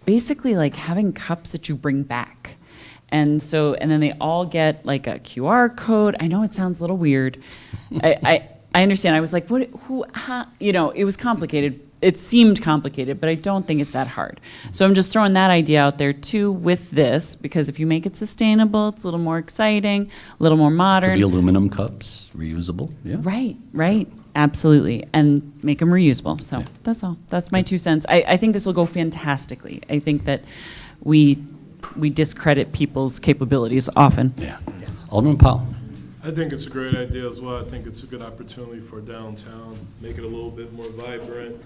basically like having cups that you bring back. And so, and then they all get like a QR code. I know it sounds a little weird. I understand. I was like, what, who, how, it was complicated. It seemed complicated, but I don't think it's that hard. So I'm just throwing that idea out there too with this, because if you make it sustainable, it's a little more exciting, a little more Could modern. be aluminum cups, reusable, yeah. Right, absolutely, and make them reusable. So Yeah. that's all. That's my 2 cents. I think this will go fantastically. I think that we discredit people's capabilities often. Yeah. Alderman Powell. I think it's a great idea as well. I think it's a good opportunity for downtown, make it a little bit more vibrant.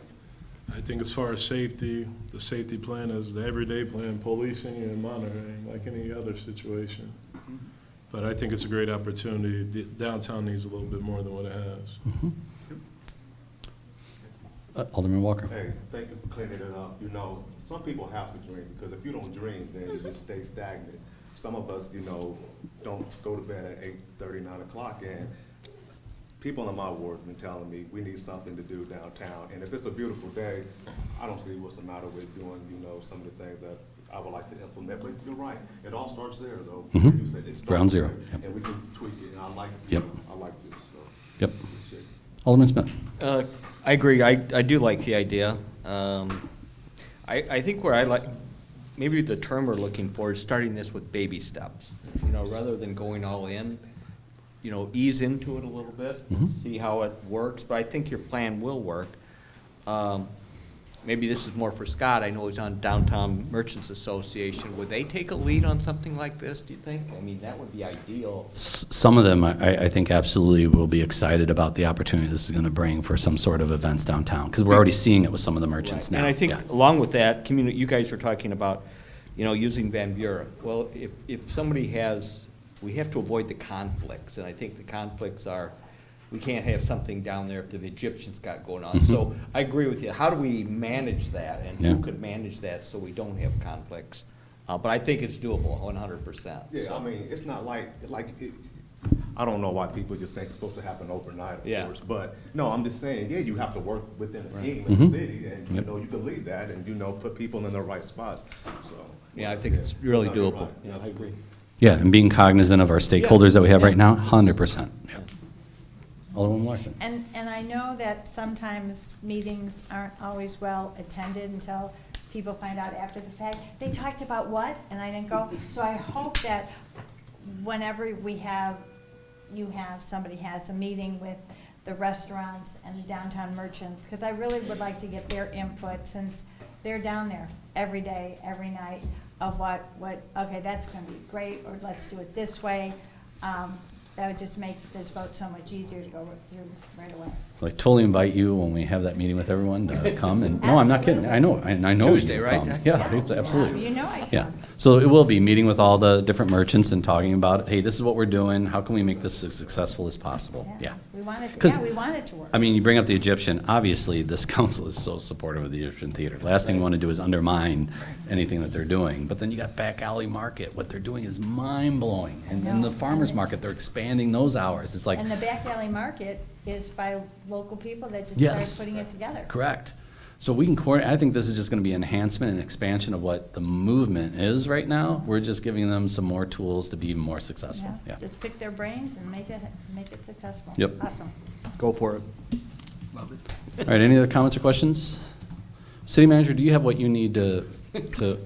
I think as far as safety, the safety plan is the everyday plan, policing and monitoring, like any other situation. But I think it's a great opportunity. The downtown needs a little bit more than what it has. Alderman Walker. Hey, thank you for cleaning it up. Some people have to drink, because if you don't drink, then you just stay stagnant. Some of us, don't go to bed at 8:30, 9 o'clock, and people in my ward have been telling me we need something to do downtown. And if it's a beautiful day, I don't see what's the matter with doing, some of the things that I would like to implement. But you're right, it all starts there, though. Mhm. You said it starts Ground zero. there, Yep. and we can tweak it, and I like, Yep. I like this, so. Yep. appreciate it. Alderman Smith. I agree. I do like the idea. I think where I like, maybe the term we're looking for is starting this with baby steps. Rather than going all in, ease into it a little bit, see how it works. But I think your plan will work. Maybe this is more for Scott. I know he's on Downtown Merchants Association. Would they take a lead on something like this, do you think? I mean, that would be ideal. Some of them, I think, absolutely will be excited about the opportunity this is going to bring for some sort of events downtown, because we're already seeing it with some of the merchants now. And I think Yeah. along with that, you guys were talking about, using Van Buren. Well, if somebody we have to avoid the conflicts, and I think the conflicts are, we can't have something down there if the Egyptians got going on. So I agree with you. How do we manage that, and who could manage that so we don't have conflicts? But I think it's doable, 100%. Yeah, So- I mean, it's not like I don't know why people just think it's supposed to happen overnight, of course. But, no, I'm just saying, you have to work within a team in the city, and, you can lead that and, put people in the right spots, so. Yeah, I think it's really No, you're doable. right. Yeah, I agree. Yeah, and being cognizant of our stakeholders that we have right now, 100%. Yeah. Alderman Larson. And I know that sometimes meetings aren't always well attended until people find out after the fact. They talked about what, and I didn't go. So I hope that whenever somebody has a meeting with the restaurants and the downtown merchants, because I really would like to get their input, since they're down there every day, every night, of what, okay, that's gonna be great, or let's do it this way. That would just make this vote so much easier to go through right away. I totally invite you when we have that meeting with everyone to come and, no, I'm not kidding. I know, and I know. Tuesday, you'll right? come. Yeah, absolutely. You know I can. Yeah, so it will be meeting with all the different merchants and talking about, hey, this is what we're doing, how can we make this as successful as possible? Yeah. We want it, 'Cause, yeah, we want it to work. I mean, you bring up the Egyptian, obviously, this council is so supportive of the Egyptian Theater. Last thing we want to do is undermine anything that they're doing. But then you got Back Alley Market, what they're doing is mind-blowing. And then the farmer's market, they're expanding those hours. It's like, And the Back Alley Market is by local people that just Yes. started putting it together. correct. So we can coordinate, I think this is just going to be enhancement and expansion of what the movement is right now. We're just giving them some more tools to be even more successful. Yeah. Just pick their brains and make it successful. Yep. Awesome. Go for it. All right, any other comments or questions? City manager, do you have what you need to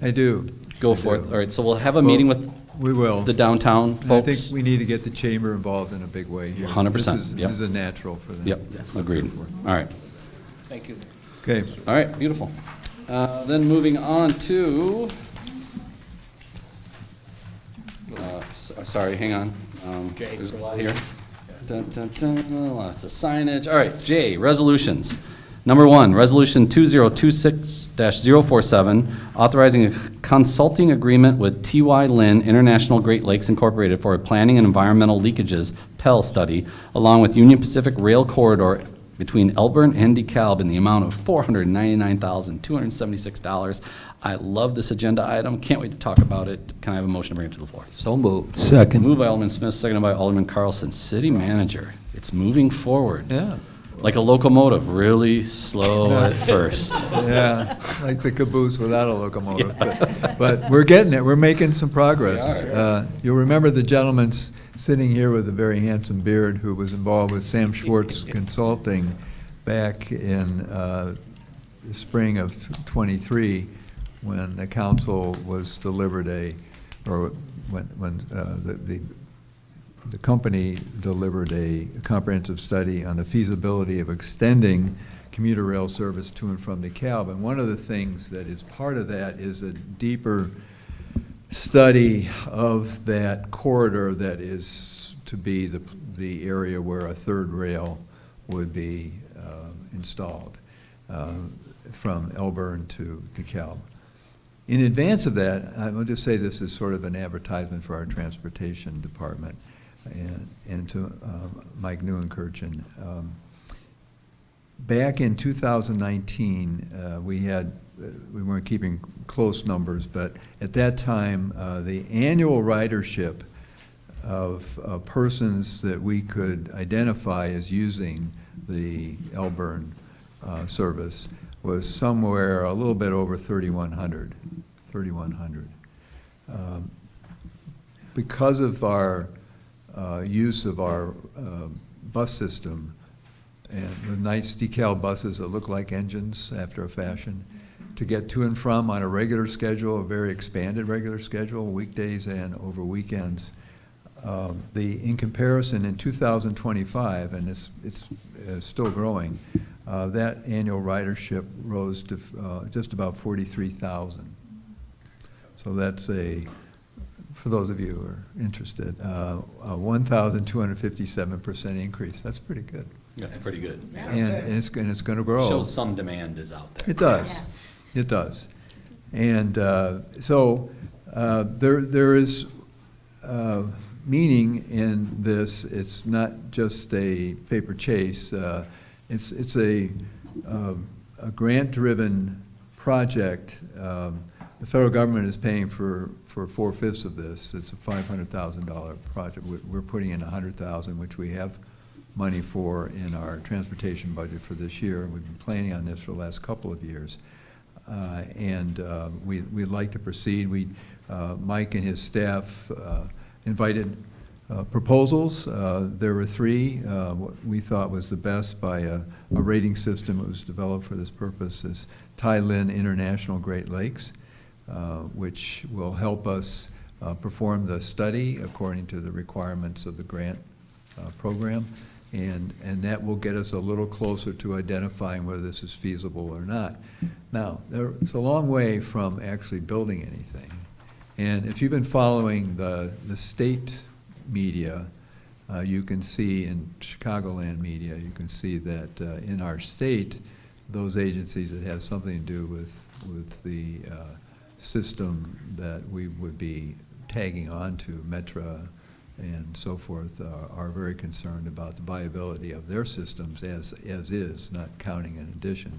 I do. go I forth? do. All right, so we'll have a meeting with We will. the downtown And I folks. think we need to get the chamber involved in a big way here. 100%, This is- yep. This is a natural for them. Yep, agreed. All right. Thank you. Okay. All right, beautiful. Then moving on to, sorry, hang on. Jay. There's a lot here. Dun, dun, dun, lots of signage. All right, J, resolutions. Number one, Resolution 2026-047, authorizing a consulting agreement with T.Y. Lin International Great Lakes Incorporated for a planning and environmental leakages PEL study, along with Union Pacific Rail Corridor between Elburn and DeKalb in the amount of $499,276. I love this agenda item. Can't wait to talk about it. Can I have a motion to bring it to the floor? So moved. Second. Moved by Alderman Smith, seconded by Alderman Carlson. City manager, it's moving forward. Yeah. Like a locomotive, really slow at first. Yeah, like the caboose without a locomotive. But we're getting it, we're making some progress. You'll remember the gentleman sitting here with a very handsome beard who was involved with Sam Schwartz Consulting back in the spring of '23, when the council was delivered when the company delivered a comprehensive study on the feasibility of extending commuter rail service to and from DeKalb. And one of the things that is part of that is a deeper study of that corridor that is to be the area where a third rail would be installed from Elburn to DeKalb. In advance of that, I will just say this is sort of an advertisement for our transportation department and to Mike Neuenkirchen. Back in 2019, we weren't keeping close numbers, but at that time, the annual ridership of persons that we could identify as using the Elburn service was somewhere a little bit over 3,100. Because of our use of our bus system, and the nice decal buses that look like engines after a fashion, to get to and from on a regular schedule, a very expanded regular schedule, weekdays and over weekends. In comparison, in 2025, and it's still growing, that annual ridership rose to just about 43,000. So that's for those of you who are interested, a 1,257% increase. That's pretty good. That's pretty good. And it's going to grow. Shows some demand is out there. It does. It does. And so there is meaning in this. It's not just a paper chase. It's a grant-driven project. The federal government is paying for 4/5 of this. It's a $500,000 project. We're putting in $100,000, which we have money for in our transportation budget for this year. We've been planning on this for the last couple of years. We'd like to proceed. Mike and his staff invited proposals. There were 3. What we thought was the best by a rating system that was developed for this purpose is Ty Lin International Great Lakes, which will help us perform the study according to the requirements of the grant program. And that will get us a little closer to identifying whether this is feasible or not. Now, it's a long way from actually building anything. And if you've been following the state media, you can see in Chicagoland media, you can see that in our state, those agencies that have something to do with the system that we would be tagging on to, Metra and so forth, are very concerned about the viability of their systems as is, not counting an addition.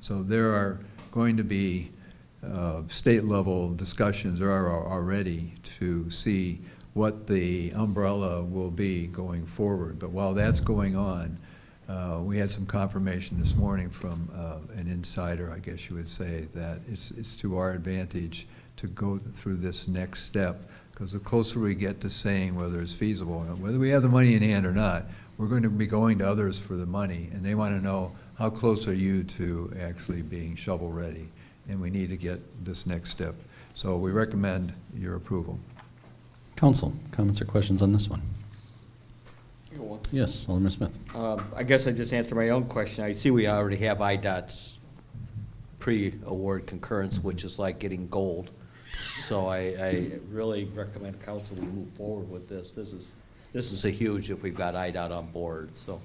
So there are going to be state-level discussions, there are already, to see what the umbrella will be going forward. But while that's going on, we had some confirmation this morning from an insider, I guess you would say, that it's to our advantage to go through this next step, because the closer we get to saying whether it's feasible, whether we have the money in hand or not, we're going to be going to others for the money, and they want to know how close are you to actually being shovel-ready, and we need to get this next step. So we recommend your approval. Council, comments or questions on this one? Yes, Alderman Smith. I guess I just answered my own question. I see we already have IDOT's pre-award concurrence, which is like getting gold. So I really recommend council we move forward with this. This is a huge if we've got IDOT on board. So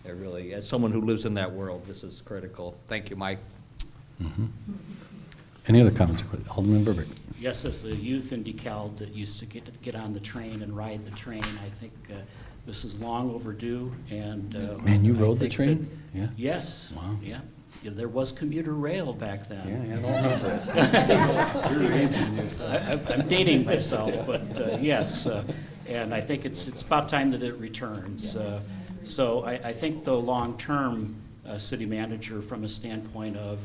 I really, as someone who lives in that world, this is critical. Thank you, Mike. Mm-hmm. Any other comments or questions? Alderman Burbick. Yes, as the youth in DeKalb that used to get on the train and ride the train, I think this is long overdue. And man, you I rode the think train? that- Yeah. Yes. Wow. Yeah. Yeah, there was commuter rail back then. Yeah, I don't remember. I'm dating myself, but yes, and I think it's about time that it returns. So I think the long-term city manager, from a standpoint of,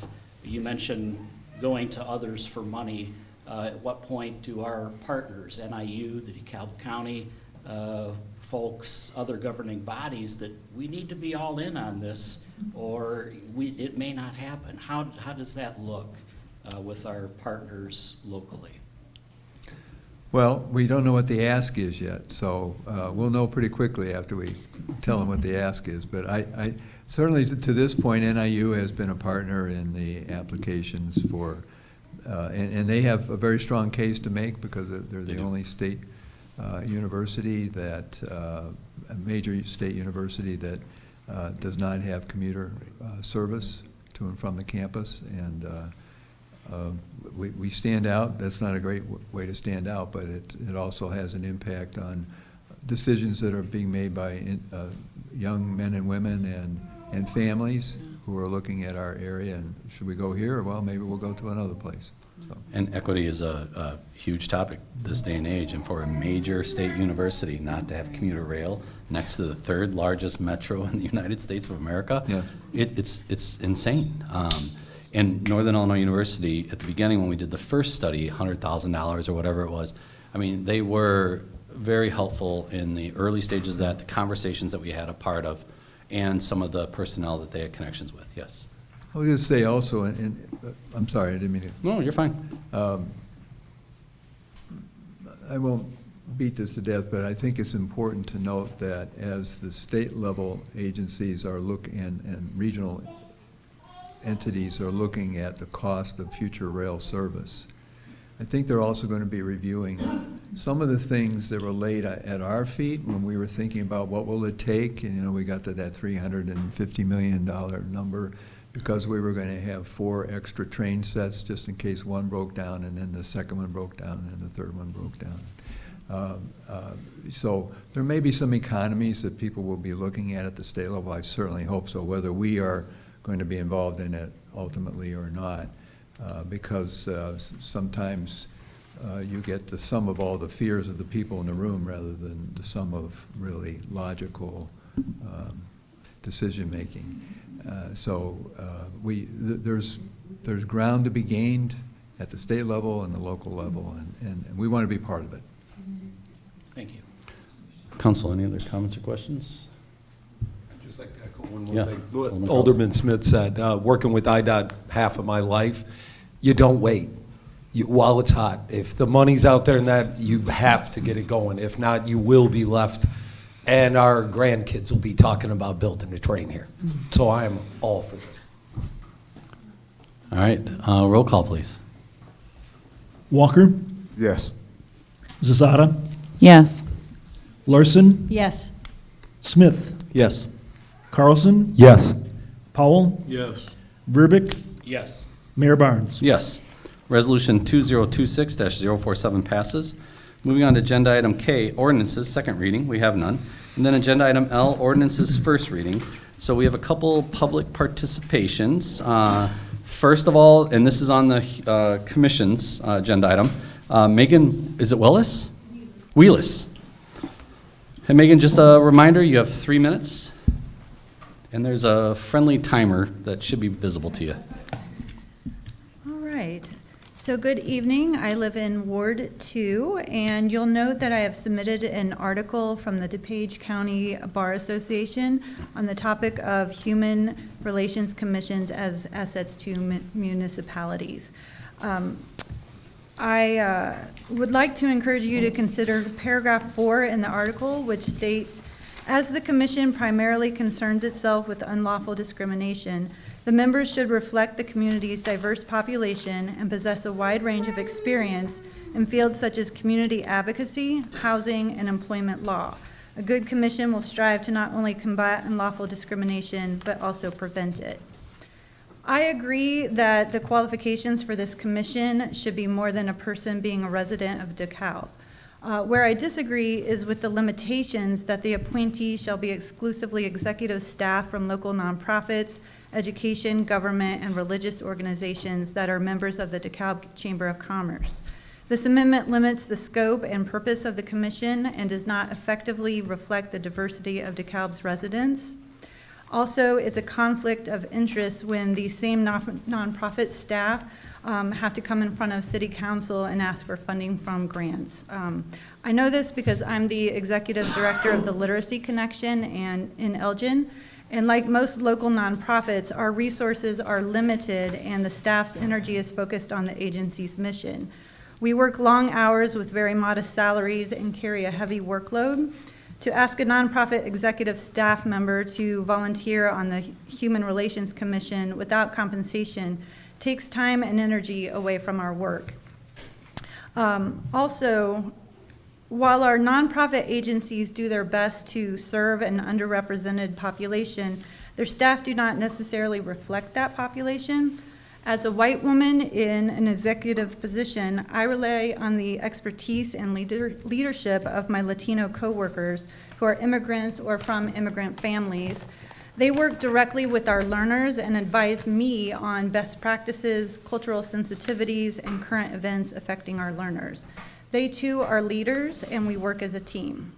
you mentioned going to others for money, at what point do our partners, NIU, the DeKalb County folks, other governing bodies, that we need to be all in on this, or it may not happen? How does that look with our partners locally? Well, we don't know what the ask is yet, so we'll know pretty quickly after we tell them what the ask is. But I certainly, to this point, NIU has been a partner in the applications for, and they have a very strong case to make, because they're the only state university that, a major state university that does not have commuter service to and from the campus. And we stand out. That's not a great way to stand out, but it also has an impact on decisions that are being made by young men and women and families who are looking at our area, and should we go here? Well, maybe we'll go to another place. So. And equity is a huge topic this day and age, and for a major state university not to have commuter rail next to the third largest metro in the United States of America, yeah. It's insane. And Northern Illinois University, at the beginning when we did the first study, $100,000 or whatever it was, I mean, they were very helpful in the early stages of that, the conversations that we had a part of, and some of the personnel that they had connections with, yes. I was going to say also, and I'm sorry, I didn't mean to. No, you're fine. I won't beat this to death, but I think it's important to note that as the state level agencies are looking, and regional entities are looking at the cost of future rail service, I think they're also going to be reviewing some of the things that were laid at our feet when we were thinking about what will it take, and we got to that $350 million number, because we were going to have 4 extra train sets just in case one broke down, and then the second one broke down, and the third one broke down. So there may be some economies that people will be looking at the state level. I certainly hope so, whether we are going to be involved in it ultimately or not, because sometimes you get the sum of all the fears of the people in the room rather than the sum of really logical decision-making. There's ground to be gained at the state level and the local level, and we want to be part of it. Thank you. Council, any other comments or questions? I'd just like to echo one more Yeah. thing. Alderman Alderman Smith said, working with IDOT half of my life, you don't wait. While it's hot. If the money's out there and that, you have to get it going. If not, you will be left And our grandkids will be talking about building a train here. So I am all for this. All right, roll call, please. Walker, Yes. Zazada, Yes. Larson, Yes. Smith, Yes. Carlson, Yes. Powell, Yes. Verbic, Yes. Mayor Barnes. Yes. Resolution 2026-047 passes. Moving on to agenda item K, ordinances, second reading, we have none. And then agenda item L, ordinances, first reading. So we have a couple public participations. First of all, and this is on the commission's agenda item, Megan, is it Willis? Wheelis. Hey Megan, just a reminder, you have 3 minutes. And there's a friendly timer that should be visible to you. All right. So good evening. I live in Ward 2, and you'll note that I have submitted an article from the DuPage County Bar Association on the topic of human relations commissions as assets to municipalities. I would like to encourage you to consider paragraph 4 in the article, which states, as the commission primarily concerns itself with unlawful discrimination, the members should reflect the community's diverse population and possess a wide range of experience in fields such as community advocacy, housing, and employment law. A good commission will strive to not only combat unlawful discrimination, but also prevent it. I agree that the qualifications for this commission should be more than a person being a resident of DeKalb. Where I disagree is with the limitations that the appointee shall be exclusively executive staff from local nonprofits, education, government, and religious organizations that are members of the DeKalb Chamber of Commerce. This amendment limits the scope and purpose of the commission and does not effectively reflect the diversity of DeKalb's residents. Also, it's a conflict of interest when these same nonprofit staff have to come in front of City Council and ask for funding from grants. I know this because I'm the executive director of the Literacy Connection in Elgin. And like most local nonprofits, our resources are limited and the staff's energy is focused on the agency's mission. We work long hours with very modest salaries and carry a heavy workload. To ask a nonprofit executive staff member to volunteer on the Human Relations Commission without compensation takes time and energy away from our work. Also, while our nonprofit agencies do their best to serve an underrepresented population, their staff do not necessarily reflect that population. As a white woman in an executive position, I rely on the expertise and leadership of my Latino coworkers who are immigrants or from immigrant families. They work directly with our learners and advise me on best practices, cultural sensitivities, and current events affecting our learners. They too are leaders, and we work as a team.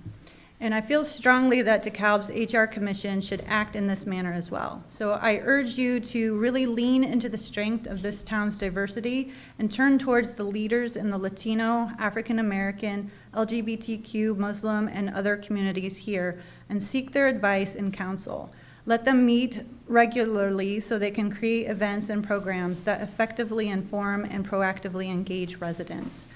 And I feel strongly that DeKalb's HR Commission should act in this manner as well. So I urge you to really lean into the strength of this town's diversity and turn towards the leaders in the Latino, African American, LGBTQ, Muslim, and other communities here and seek their advice and counsel. Let them meet regularly so they can create events and programs that effectively inform and proactively engage residents.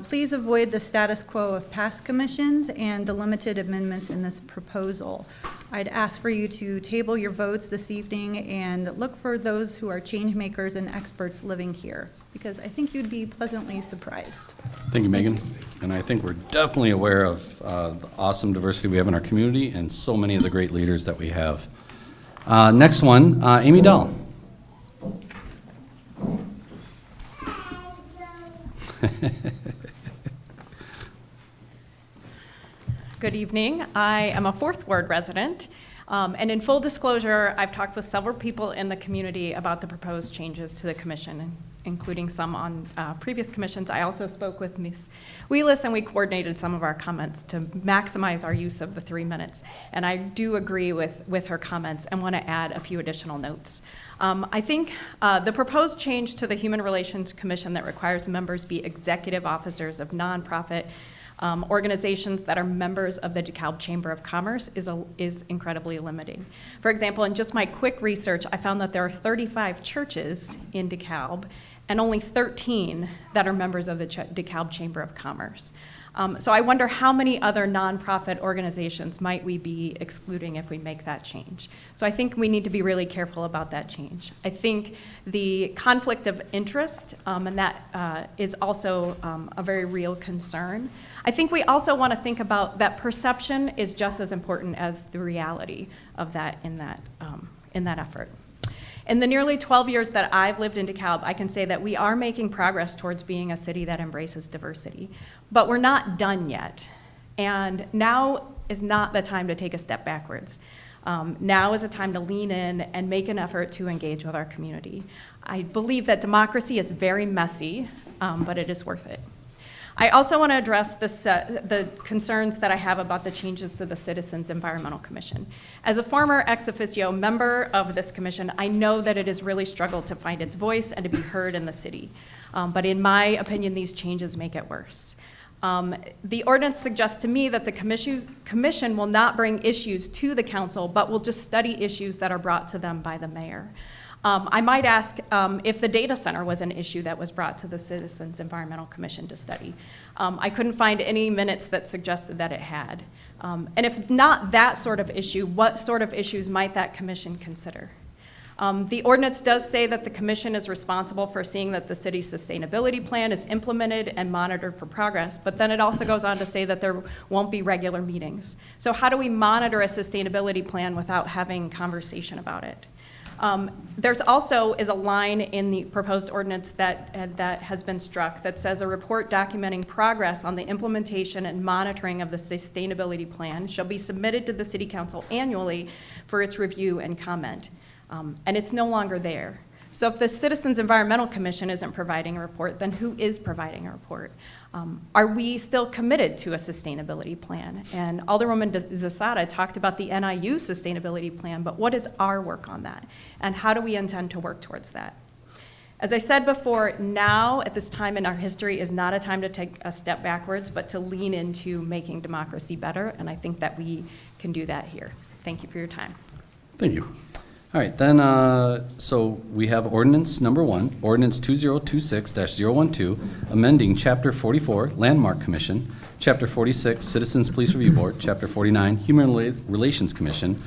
Please avoid the status quo of past commissions and the limited amendments in this proposal. I'd ask for you to table your votes this evening and look for those who are change makers and experts living here, because I think you'd be pleasantly surprised. Thank you, Megan. And I think we're definitely aware of the awesome diversity we have in our community and so many of the great leaders that we have. Next one, Amy Dell. Good evening. I am a Fourth Ward resident, and in full disclosure, I've talked with several people in the community about the proposed changes to the commission, including some on previous commissions. I also spoke with Ms. Wheelis, and we coordinated some of our comments to maximize our use of the 3 minutes. And I do agree with her comments and want to add a few additional notes. I think the proposed change to the Human Relations Commission that requires members be executive officers of nonprofit organizations that are members of the DeKalb Chamber of Commerce is incredibly limiting. For example, in just my quick research, I found that there are 35 churches in DeKalb and only 13 that are members of the DeKalb Chamber of Commerce. So I wonder how many other nonprofit organizations might we be excluding if we make that change? So I think we need to be really careful about that change. I think the conflict of interest, and that is also a very real concern. I think we also want to think about that perception is just as important as the reality of that in that effort. In the nearly 12 years that I've lived in DeKalb, I can say that we are making progress towards being a city that embraces diversity, but we're not done yet. And now is not the time to take a step backwards. Now is a time to lean in and make an effort to engage with our community. I believe that democracy is very messy, but it is worth it. I also want to address the concerns that I have about the changes to the Citizens Environmental Commission. As a former ex officio member of this commission, I know that it has really struggled to find its voice and to be heard in the city. But in my opinion, these changes make it worse. The ordinance suggests to me that the commission will not bring issues to the council, but will just study issues that are brought to them by the mayor. I might ask if the data center was an issue that was brought to the Citizens Environmental Commission to study. I couldn't find any minutes that suggested that it had. And if not that sort of issue, what sort of issues might that commission consider? The ordinance does say that the commission is responsible for seeing that the city's sustainability plan is implemented and monitored for progress, but then it also goes on to say that there won't be regular meetings. So how do we monitor a sustainability plan without having conversation about it? There's also is a line in the proposed ordinance that has been struck that says a report documenting progress on the implementation and monitoring of the sustainability plan shall be submitted to the City Council annually for its review and comment. And it's no longer there. So if the Citizens Environmental Commission isn't providing a report, then who is providing a report? Are we still committed to a sustainability plan? And Alderwoman Zasada talked about the NIU sustainability plan, but what is our work on that? And how do we intend to work towards that? As I said before, now at this time in our history is not a time to take a step backwards, but to lean into making democracy better, and I think that we can do that here. Thank you for your time. Thank you. All right, then, so we have ordinance number 1, ordinance 2026-012, amending Chapter 44, Landmark Commission, Chapter 46, Citizens Police Review Board, Chapter 49, Human Relations Commission,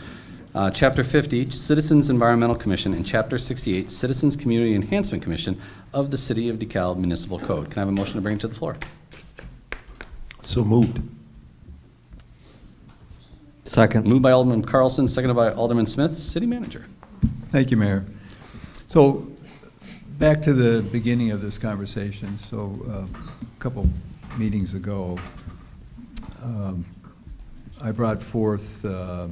Chapter 50, Citizens Environmental Commission, and Chapter 68, Citizens Community Enhancement Commission of the City of DeKalb Municipal Code. Can I have a motion to bring it to the floor? So moved. Second. Moved by Alderman Carlson, seconded by Alderman Smith. City Manager. Thank you, Mayor. So back to the beginning of this conversation. So a couple meetings ago, I brought forth I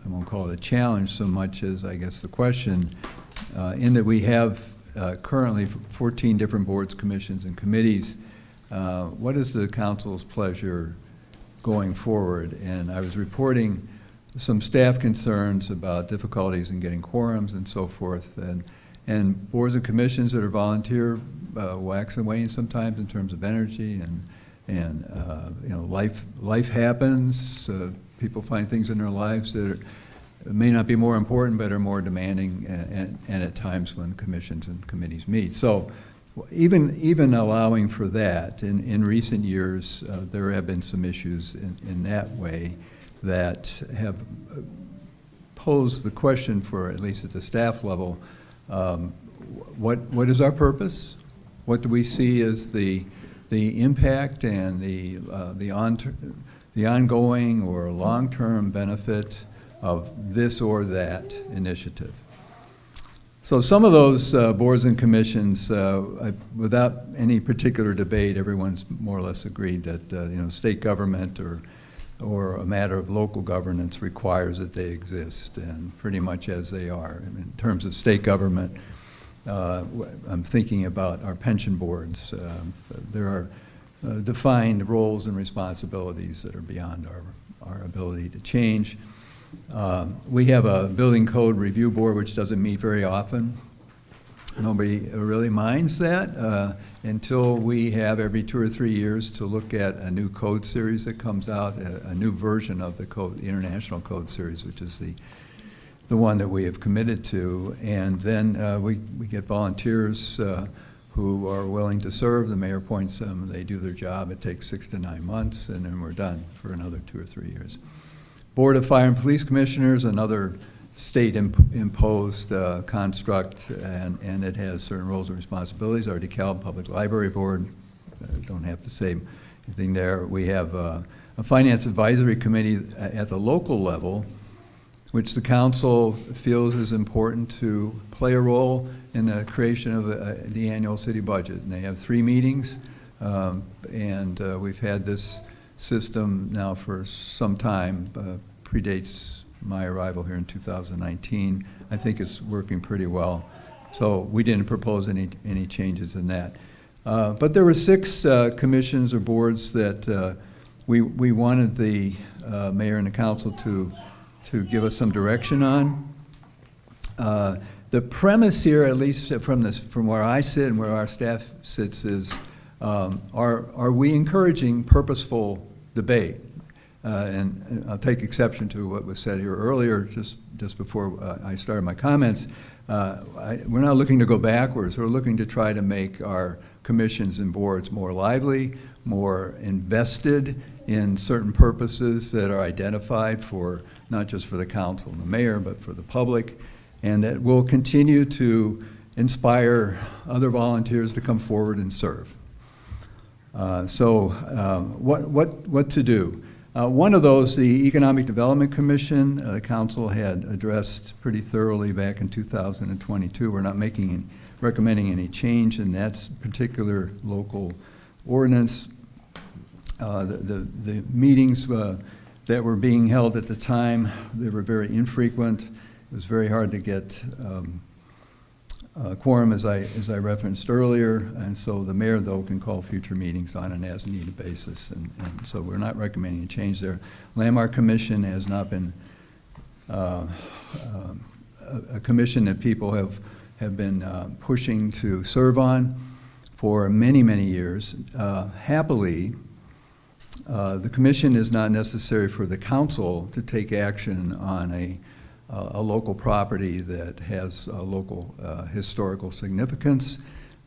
won't call it a challenge so much as I guess the question, in that we have currently 14 different boards, commissions, and committees. What is the council's pleasure going forward? And I was reporting some staff concerns about difficulties in getting quorums and so forth, and boards and commissions that are volunteer wax and wane sometimes in terms of energy, and you know, life happens. People find things in their lives that may not be more important, but are more demanding, and at times when commissions and committees meet. So even allowing for that, in recent years, there have been some issues in that way that have posed the question for, at least at the staff level, what is our purpose? What do we see as the impact and the ongoing or long-term benefit of this or that initiative? So some of those boards and commissions, without any particular debate, everyone's more or less agreed that you know, state government or a matter of local governance requires that they exist, and pretty much as they are. In terms of state government, I'm thinking about our pension boards. There are defined roles and responsibilities that are beyond our ability to change. We have a building code review board which doesn't meet very often. Nobody really minds that until we have every 2 or 3 years to look at a new code series that comes out, a new version of the code, the International Code Series, which is the one that we have committed to. And then we get volunteers who are willing to serve. The mayor appoints them, they do their job. It takes 6 to 9 months, and then we're done for another 2 or 3 years. Board of Fire and Police Commissioners, another state-imposed construct, and it has certain roles and responsibilities. Our DeKalb Public Library Board, don't have to say anything there. We have a Finance Advisory Committee at the local level, which the council feels is important to play a role in the creation of the annual city budget. And they have 3 meetings, and we've had this system now for some time, predates my arrival here in 2019. I think it's working pretty well. So we didn't propose any changes in that. But there were 6 commissions or boards that we wanted the mayor and the council to give us some direction on. The premise here, at least from where I sit and where our staff sits, is are we encouraging purposeful debate? And I'll take exception to what was said here earlier, just before I started my comments. We're not looking to go backwards. We're looking to try to make our commissions and boards more lively, more invested in certain purposes that are identified for, not just for the council and the mayor, but for the public, and that will continue to inspire other volunteers to come forward and serve. What to do? One of those, the Economic Development Commission, the council had addressed pretty thoroughly back in 2022. We're not recommending any change in that particular local ordinance. The meetings that were being held at the time, they were very infrequent. It was very hard to get quorum, as I referenced earlier, and so the mayor, though, can call future meetings on an as-needed basis, and so we're not recommending a change there. Landmark Commission has not been a commission that people have been pushing to serve on for many, many years. Happily, the commission is not necessary for the council to take action on a local property that has a local historical significance.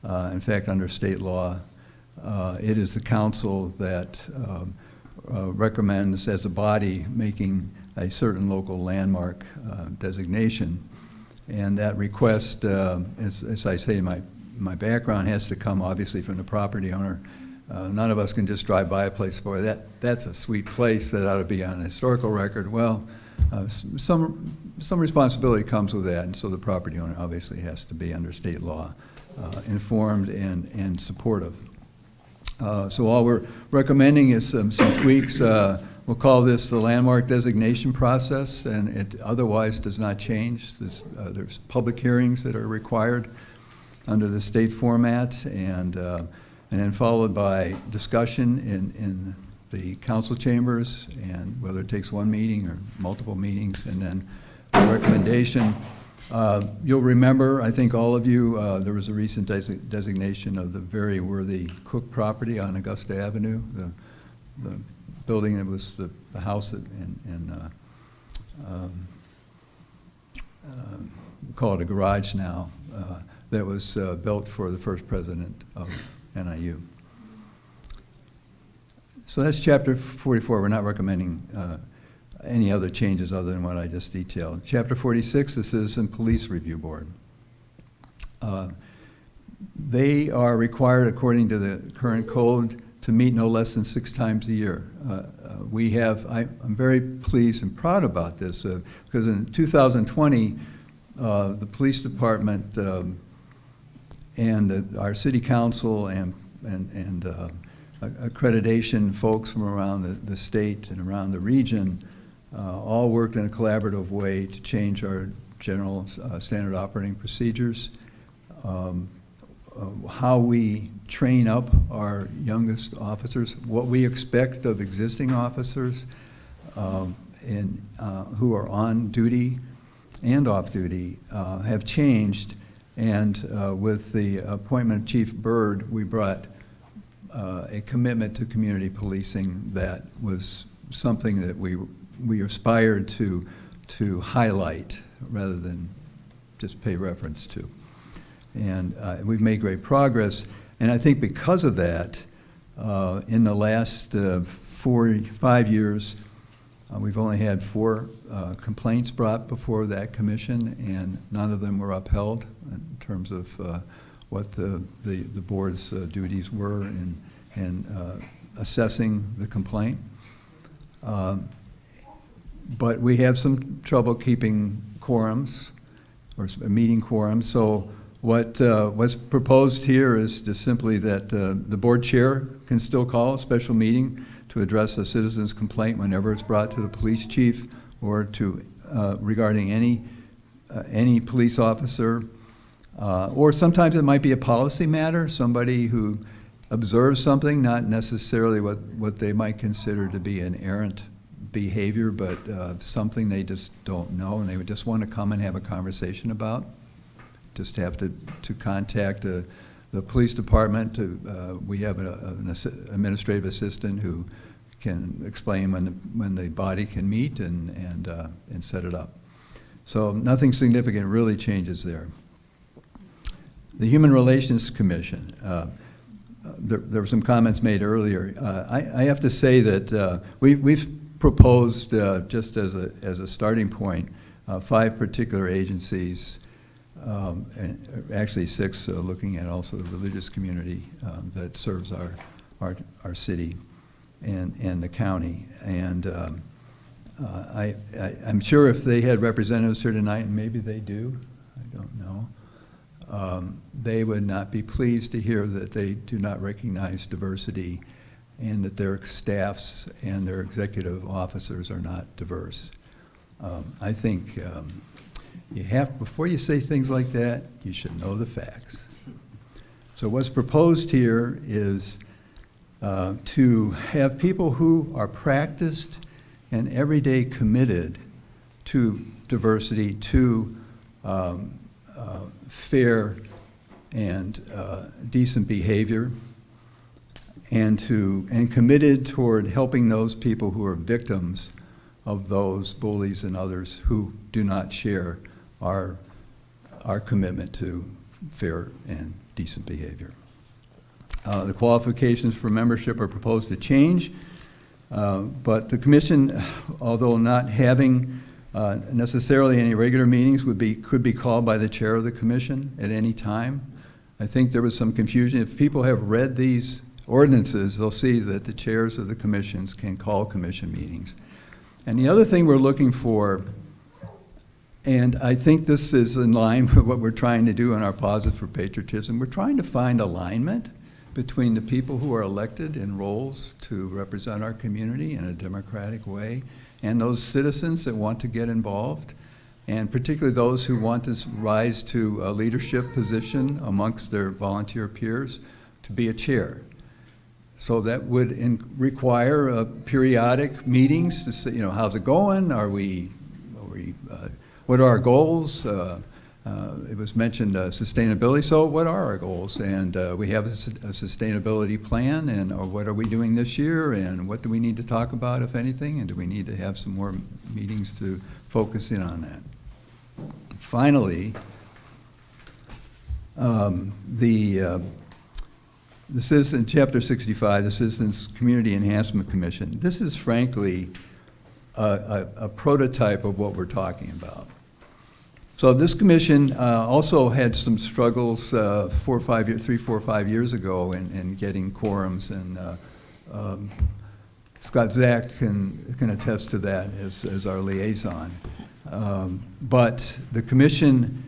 In fact, under state law, it is the council that recommends, as a body, making a certain local landmark designation. And that request, as I say, my background has to come obviously from the property owner. None of us can just drive by a place for that's a sweet place that ought to be on a historical record. Well, some responsibility comes with that, and so the property owner obviously has to be, under state law, informed and supportive. So all we're recommending is some tweaks. We'll call this the landmark designation process, and it otherwise does not change. There's public hearings that are required under the state format, and then followed by discussion in the council chambers, and whether it takes one meeting or multiple meetings, and then a recommendation. You'll remember, I think all of you, there was a recent designation of the very worthy Cook property on Augusta Avenue, the building that was the house we call it a garage now, that was built for the first president of NIU. So that's chapter 44. We're not recommending any other changes other than what I just detailed. Chapter 46, the Citizen Police Review Board. They are required, according to the current code, to meet no less than 6 times a year. I'm very pleased and proud about this because in 2020, the police department and our city council and accreditation folks from around the state and around the region all worked in a collaborative way to change our general standard operating procedures, how we train up our youngest officers, what we expect of existing officers who are on duty and off duty have changed. And with the appointment of Chief Byrd, we brought a commitment to community policing that was something that we aspired to highlight rather than just pay reference to. And we've made great progress. And I think because of that, in the last 5 years, we've only had 4 complaints brought before that commission, and none of them were upheld in terms of what the board's duties were in assessing the complaint. But we have some trouble keeping quorums or meeting quorums. So what's proposed here is just simply that the board chair can still call a special meeting to address a citizen's complaint whenever it's brought to the police chief or to regarding any police officer. Or sometimes it might be a policy matter, somebody who observes something, not necessarily what they might consider to be an errant behavior, but something they just don't know and they would just want to come and have a conversation about. Just have to contact the police department. We have an administrative assistant who can explain when the body can meet and set it up. So nothing significant really changes there. The Human Relations Commission. There were some comments made earlier. I have to say that we've proposed, just as a starting point, 5 particular agencies, and actually 6, looking at also the religious community that serves our city and the county. And I'm sure if they had representatives here tonight, and maybe they do, I don't know, they would not be pleased to hear that they do not recognize diversity and that their staffs and their executive officers are not diverse. I think before you say things like that, you should know the facts. So what's proposed here is to have people who are practiced and everyday committed to diversity, to fair and decent behavior, and committed toward helping those people who are victims of those bullies and others who do not share our commitment to fair and decent behavior. The qualifications for membership are proposed to change, but the commission, although not having necessarily any regular meetings, could be called by the chair of the commission at any time. I think there was some confusion. If people have read these ordinances, they'll see that the chairs of the commissions can call commission meetings. And the other thing we're looking for, and I think this is in line with what we're trying to do in our Positive for Patriotism, we're trying to find alignment between the people who are elected in roles to represent our community in a democratic way and those citizens that want to get involved, and particularly those who want to rise to a leadership position amongst their volunteer peers to be a chair. So that would require periodic meetings to say, how's it going? What are our goals? It was mentioned sustainability. So what are our goals? And we have a sustainability plan, and what are we doing this year? And what do we need to talk about, if anything? And do we need to have some more meetings to focus in on that? Finally, the Citizen, Chapter 65, the Citizens Community Enhancement Commission. This is frankly a prototype of what we're talking about. So this commission also had some struggles 3, 4, 5 years ago in getting quorums, and Scott Zach can attest to that as our liaison. But the commission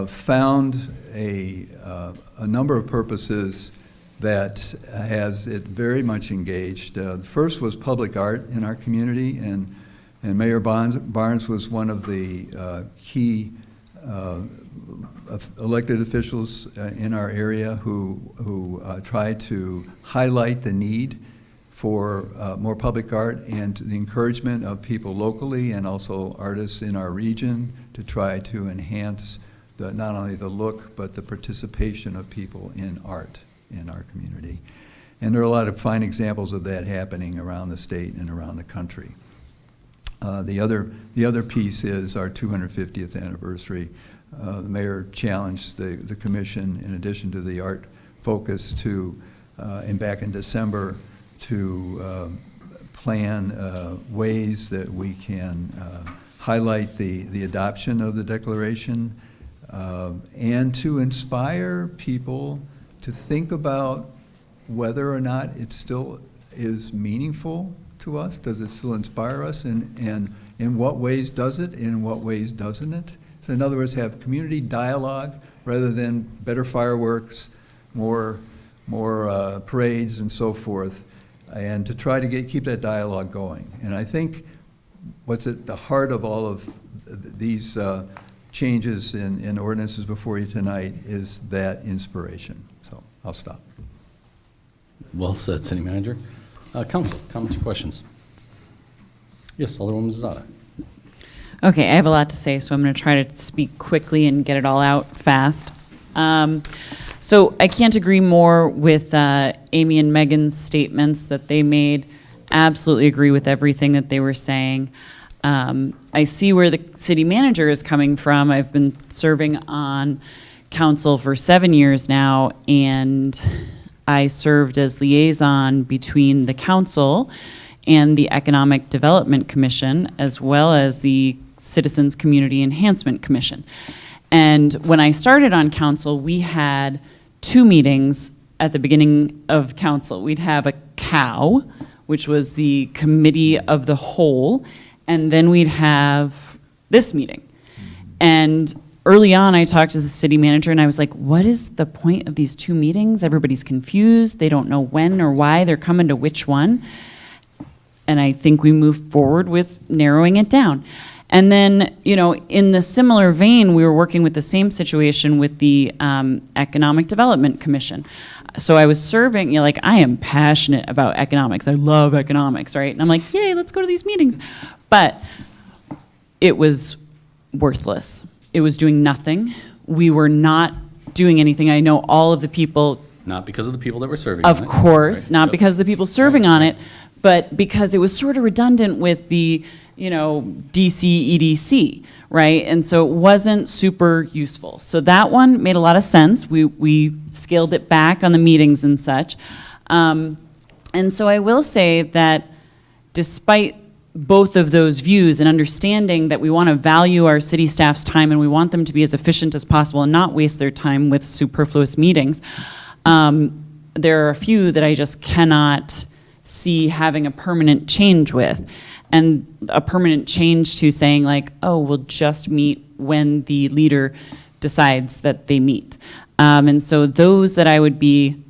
found a number of purposes that has it very much engaged. The first was public art in our community, and Mayor Barnes was one of the key elected officials in our area who tried to highlight the need for more public art and the encouragement of people locally and also artists in our region to try to enhance not only the look but the participation of people in art in our community. And there are a lot of fine examples of that happening around the state and around the country. The other piece is our 250th anniversary the mayor challenged the commission, in addition to the art focus, to, and back in December, to plan ways that we can highlight the adoption of the declaration, and to inspire people to think about whether or not it still is meaningful to us. Does it still inspire us? And in what ways does it? In what ways doesn't it? So in other words, have community dialogue rather than better fireworks, more parades and so forth, and to try to keep that dialogue going. And I think what's at the heart of all of these changes in ordinances before you tonight is that inspiration. So I'll stop. Well said, City Manager. Council, comments or questions? Yes, Alderwoman Zada. Okay, I have a lot to say, so I'm going to try to speak quickly and get it all out fast. So I can't agree more with Amy and Megan's statements that they made. Absolutely agree with everything that they were saying. I see where the city manager is coming from. I've been serving on council for 7 years now, and I served as liaison between the council and the Economic Development Commission, as well as the Citizens Community Enhancement Commission. And when I started on council, we had 2 meetings at the beginning of council. We'd have a COW, which was the Committee of the Whole, and then we'd have this meeting. And early on, I talked to the city manager, and I was like, what is the point of these 2 meetings? Everybody's confused. They don't know when or why they're coming to which one. And I think we moved forward with narrowing it down. And then, you know, in the similar vein, we were working with the same situation with the Economic Development Commission. So I was serving, you know, like, I am passionate about economics. I love economics, right? And I'm like, yay, let's go to these meetings. But it was worthless. It was doing nothing. We were not doing anything. I know all of the people. Not because of the people that were serving on it. Of course, Right. not Yep. because of the people serving on it, but because it was sort of redundant with the, you know, DC EDC, right? And so it wasn't super useful. So that one made a lot of sense. We scaled it back on the meetings and such. And so I will say that despite both of those views and understanding that we want to value our city staff's time and we want them to be as efficient as possible and not waste their time with superfluous meetings, there are a few that I just cannot see having a permanent change with. And a permanent change to saying like, oh, we'll just meet when the leader decides that they meet. And so those that I would be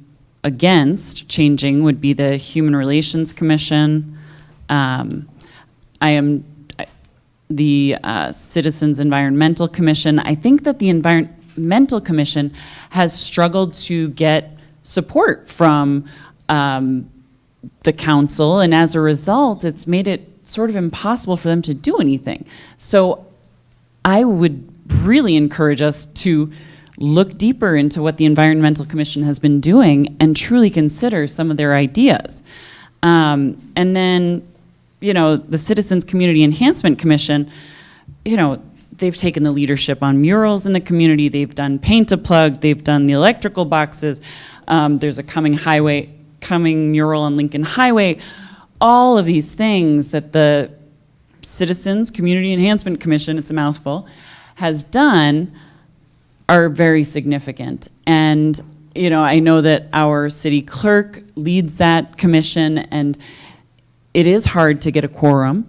against changing would be the Human Relations Commission. The Citizens Environmental Commission. I think that the Environmental Commission has struggled to get support from the council, and as a result, it's made it sort of impossible for them to do anything. So I would really encourage us to look deeper into what the Environmental Commission has been doing and truly consider some of their ideas. And then, you know, the Citizens Community Enhancement Commission, you know, they've taken the leadership on murals in the community. They've done Paint-A-Plug. They've done the electrical boxes. There's a coming mural on Lincoln Highway. All of these things that the Citizens Community Enhancement Commission, it's a mouthful, has done are very significant. And, you know, I know that our city clerk leads that commission, and it is hard to get a quorum.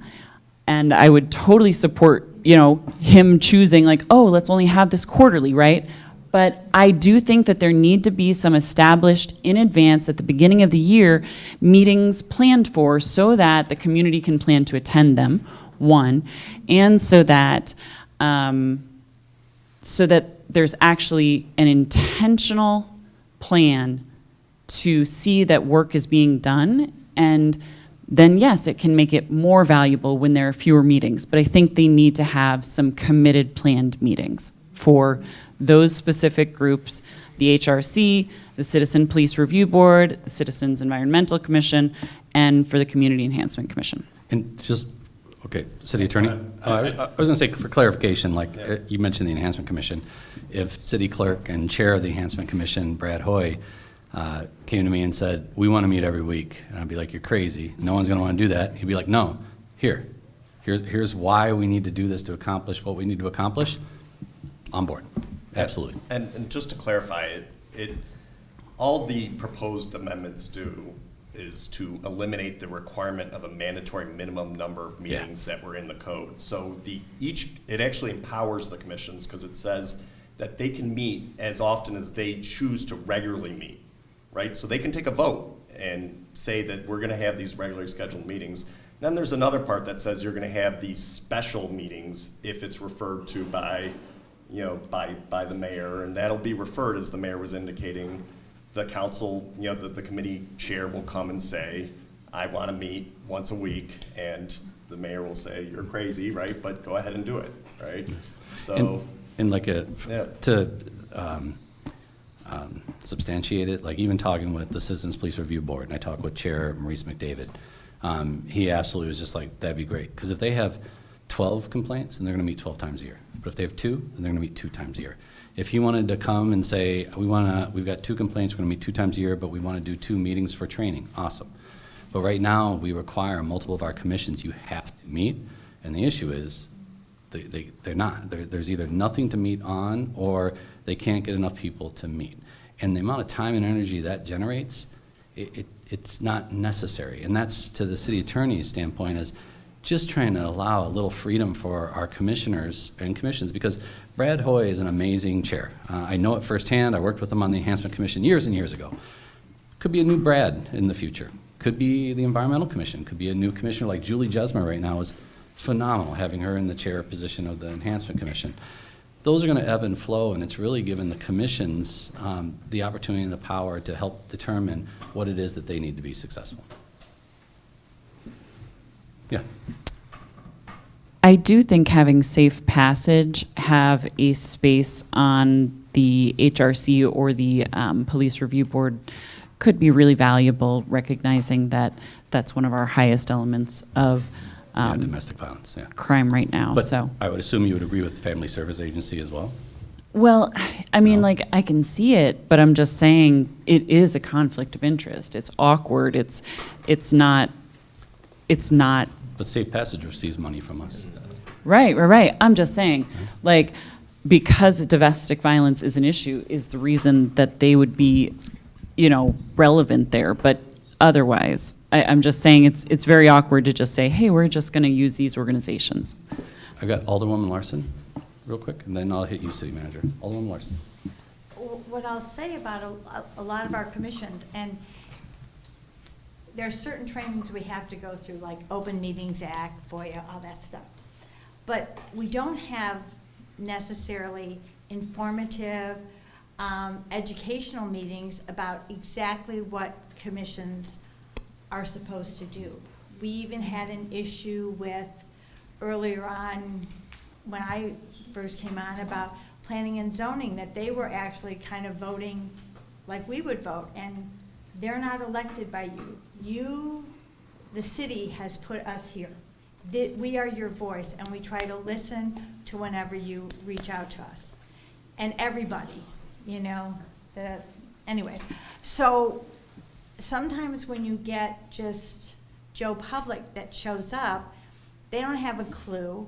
And I would totally support, you know, him choosing like, oh, let's only have this quarterly, right? But I do think that there need to be some established in advance at the beginning of the year meetings planned for so that the community can plan to attend them, one, and so that there's actually an intentional plan to see that work is being done, and then yes, it can make it more valuable when there are fewer meetings. But I think they need to have some committed planned meetings for those specific groups, the HRC, the Citizen Police Review Board, the Citizens Environmental Commission, and for the Community Enhancement Commission. And just a Okay, City Attorney? I was gonna say, for clarification, like, you mentioned the Enhancement Commission. If City Clerk and Chair of the Enhancement Commission, Brad Hoy, came to me and said, we want to meet every week, and I'd be like, you're crazy, no one's gonna want to do that. He'd be like, no, here's why we need to do this to accomplish what we need to accomplish. On board, absolutely. And just to clarify, all the proposed amendments do is to eliminate the requirement of a mandatory minimum number of meetings that were in the code. So it actually empowers the commissions, because it says that they can meet as often as they choose to regularly meet, right? So they can take a vote and say that we're gonna have these regularly scheduled meetings. Then there's another part that says you're gonna have these special meetings if it's referred to by the mayor, and that'll be referred, as the mayor was indicating. The council, the committee chair will come and say, I want to meet once a week, and the mayor will say, you're crazy, right? But go ahead and do it, right? So, and like to substantiate it, like even talking with the Citizens Police Review Board, and I talked with Chair Maurice McDavid, he absolutely was just like, that'd be great, because if they have 12 complaints, then they're going to meet 12 times a year. But if they have 2, then they're going to meet 2 times a year. If he wanted to come and say, we've got 2 complaints, we're going to meet 2 times a year, but we want to do 2 meetings for training, awesome. But right now, we require multiple of our commissions, you have to meet, and the issue is, they're not. There's either nothing to meet on, or they can't get enough people to meet. And the amount of time and energy that generates, it's not necessary. And that's, to the city attorney's standpoint, is just trying to allow a little freedom for our commissioners and commissions, because Brad Hoy is an amazing chair. I know it firsthand. I worked with him on the Enhancement Commission years and years ago. Could be a new Brad in the future. Could be the Environmental Commission. Could be a new commissioner like Julie Jesmer right now is phenomenal, having her in the chair position of the Enhancement Commission. Those are going to ebb and flow, and it's really given the commissions the opportunity and the power to help determine what it is that they need to be successful. Yeah. I do think having Safe Passage have a space on the HRC or the Police Review Board could be really valuable, recognizing that that's one of our highest elements of domestic violence, crime right now. But so I would assume you would agree with the Family Service Agency as well? Well, I mean, like, I can see it, but I'm just saying it is a conflict of interest. It's awkward. It's not. But Safe Passage receives money from us. Right. I'm just saying, like, because domestic violence is an issue is the reason that they would be, relevant there. But otherwise, I'm just saying it's very awkward to just say, hey, we're just going to use these organizations. I've got Alderwoman Larson, real quick, and then I'll hit you, City Manager. Alderwoman Larson. What I'll say about a lot of our commissions, and there are certain trainings we have to go through, like Open Meetings Act, FOIA, all that stuff. But we don't have necessarily informative, educational meetings about exactly what commissions are supposed to do. We even had an issue with, earlier on, when I first came on, about planning and zoning, that they were actually kind of voting like we would vote, and they're not elected by you. You, the city, has put us here. We are your voice, and we try to listen to whenever you reach out to us. And everybody, anyways. So sometimes when you get just Joe Public that shows up, they don't have a clue.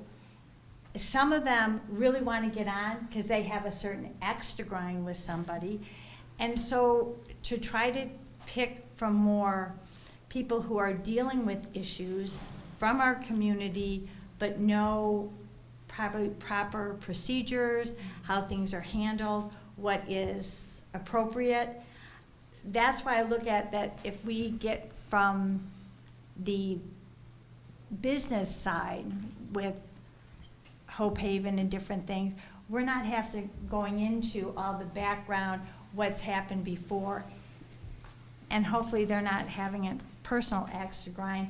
Some of them really want to get on because they have a certain axe to grind with somebody. And so to try to pick from more people who are dealing with issues from our community, but know probably proper procedures, how things are handled, what is appropriate. That's why I look at that if we get from the business side with Hope Haven and different things, we're not going into all the background, what's happened before, and hopefully they're not having a personal axe to grind.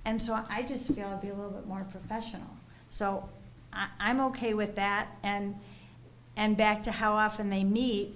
And so I just feel it'd be a little bit more professional. So I'm okay with that. And back to how often they meet,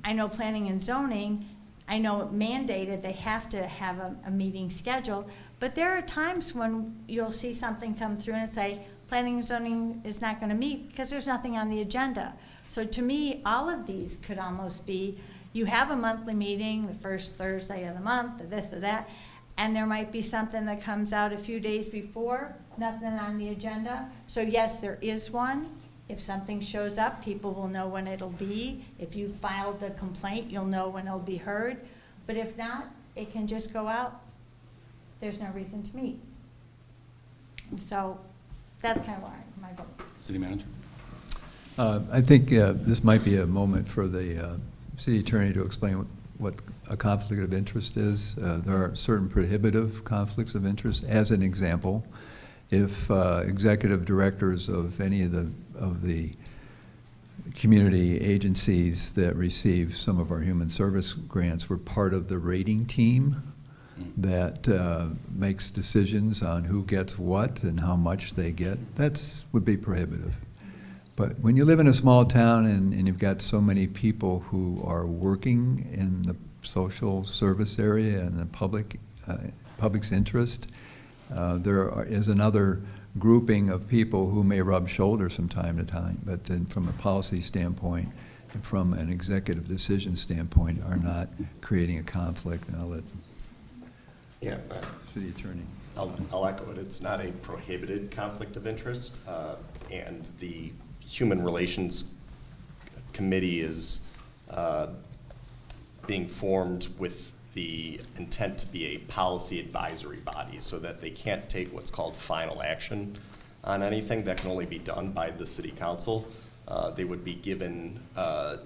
I know planning and zoning, I know mandated, they have to have a meeting scheduled, but there are times when you'll see something come through and say, planning and zoning is not gonna meet because there's nothing on the agenda. So to me, all of these could almost be, you have a monthly meeting, the first Thursday of the month, or this or that, and there might be something that comes out a few days before, nothing on the agenda. So yes, there is one. If something shows up, people will know when it'll be. If you filed a complaint, you'll know when it'll be heard. But if not, it can just go out. There's no reason to meet. So that's kind of why my vote. City Manager? I think this might be a moment for the city attorney to explain what a conflict of interest is. There are certain prohibitive conflicts of interest. As an example, if executive directors of any of the community agencies that receive some of our human service grants were part of the rating team that makes decisions on who gets what and how much they get, that would be prohibitive. But when you live in a small town and you've got so many people who are working in the social service area and the public's interest, there is another grouping of people who may rub shoulders from time to time, but then from a policy standpoint and from an executive decision standpoint are not creating a conflict. And I'll let city attorney. I'll echo it. It's not a prohibited conflict of interest, and the Human Relations Committee is being formed with the intent to be a policy advisory body so that they can't take what's called final action on anything. That can only be done by the city council. They would be given a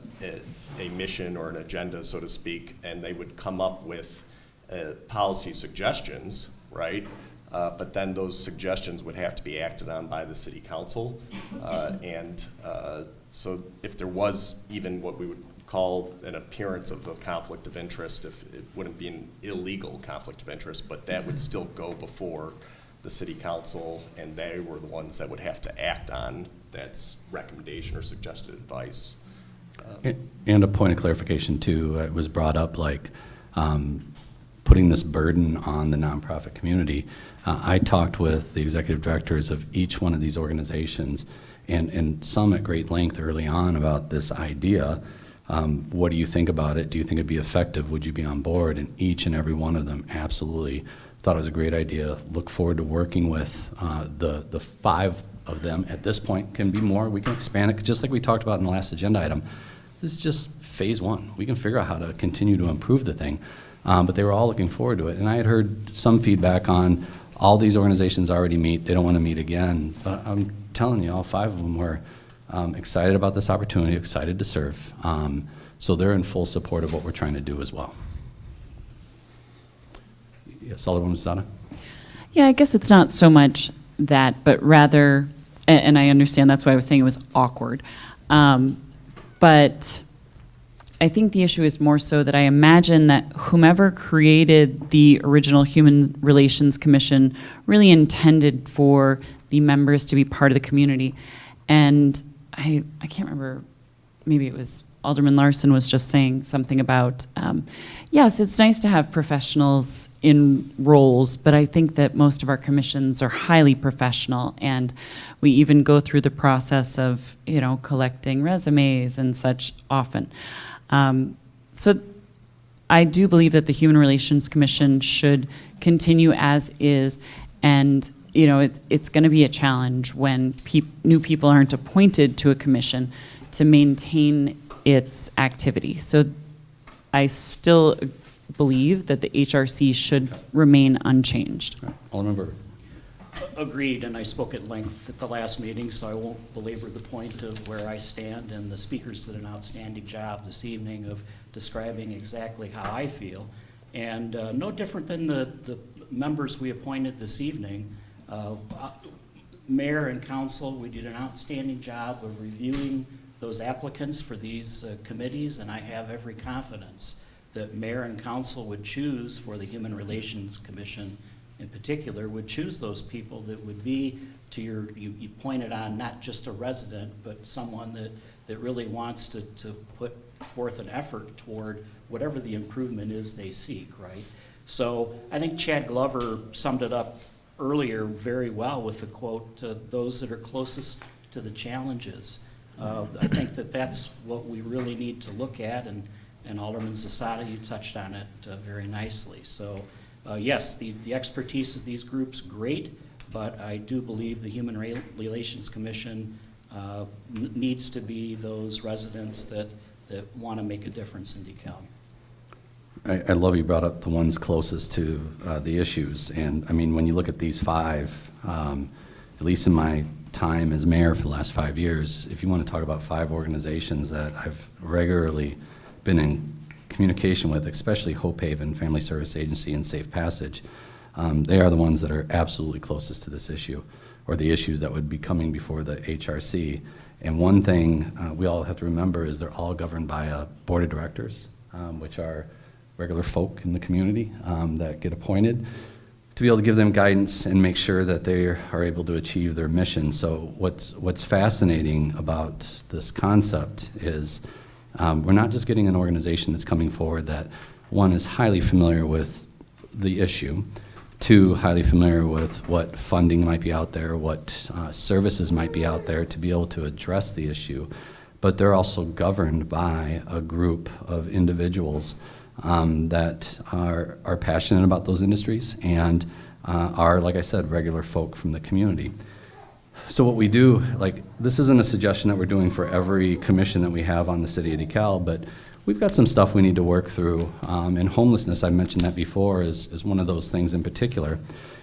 mission or an agenda, so to speak, and they would come up with policy suggestions, right? But then those suggestions would have to be acted on by the city council. So if there was even what we would call an appearance of a conflict of interest, if it wouldn't be an illegal conflict of interest, but that would still go before the city council, and they were the ones that would have to act on that recommendation or suggested advice. And a point of clarification too, it was brought up like putting this burden on the nonprofit community. I talked with the executive directors of each one of these organizations and some at great length early on about this idea. What do you think about it? Do you think it'd be effective? Would you be on board? And each and every one of them absolutely thought it was a great idea. Look forward to working with the 5 of them. At this point, can be more. We can expand it, just like we talked about in the last agenda item. This is just phase 1. We can figure out how to continue to improve the thing. But they were all looking forward to it. And I had heard some feedback on all these organizations already meet. They don't want to meet again. But I'm telling you, all 5 of them were excited about this opportunity, excited to serve. So they're in full support of what we're trying to do as well. Yes, Alderwoman Zada? Yeah, I guess it's not so much that, but rather, and I understand that's why I was saying it was awkward. But I think the issue is more so that I imagine that whomever created the original Human Relations Commission really intended for the members to be part of the community. And I can't remember, maybe it was Alderman Larson was just saying something about, yes, it's nice to have professionals in roles, but I think that most of our commissions are highly professional, and we even go through the process of, collecting resumes and such often. So I do believe that the Human Relations Commission should continue as is, and it's going to be a challenge when new people aren't appointed to a commission to maintain its activity. So I still believe that the HRC should remain unchanged. Alderman Burke. Agreed, and I spoke at length at the last meeting, so I won't belabor the point of where I stand, and the speakers did an outstanding job this evening of describing exactly how I feel. And no different than the members we appointed this evening. Mayor and council, we did an outstanding job of reviewing those applicants for these committees, and I have every confidence that mayor and council would choose for the Human Relations Commission in particular would choose those people that would be, to your, you pointed on not just a resident, but someone that really wants to put forth an effort toward whatever the improvement is they seek, right? So I think Chad Glover summed it up earlier very well with the quote, those that are closest to the challenges. I think that's what we really need to look at, and Alderman Zasada, you touched on it very nicely. So yes, the expertise of these groups, great, but I do believe the Human Relations Commission needs to be those residents that want to make a difference in DeKalb. I love you brought up the ones closest to the issues. And I mean, when you look at these five, at least in my time as mayor for the last 5 years, if you want to talk about 5 organizations that I've regularly been in communication with, especially Hope Haven, Family Service Agency, and Safe Passage, they are the ones that are absolutely closest to this issue, or the issues that would be coming before the HRC. And one thing we all have to remember is they're all governed by a board of directors, which are regular folk in the community that get appointed to be able to give them guidance and make sure that they are able to achieve their mission. So what's fascinating about this concept is we're not just getting an organization that's coming forward that, one, is highly familiar with the issue, 2, highly familiar with what funding might be out there, what services might be out there to be able to address the issue, but they're also governed by a group of individuals that are passionate about those industries and are, like I said, regular folk from the community. So what we do, like, this isn't a suggestion that we're doing for every commission that we have on the city of DeKalb, but we've got some stuff we need to work through. And homelessness, I mentioned that before, is one of those things in particular.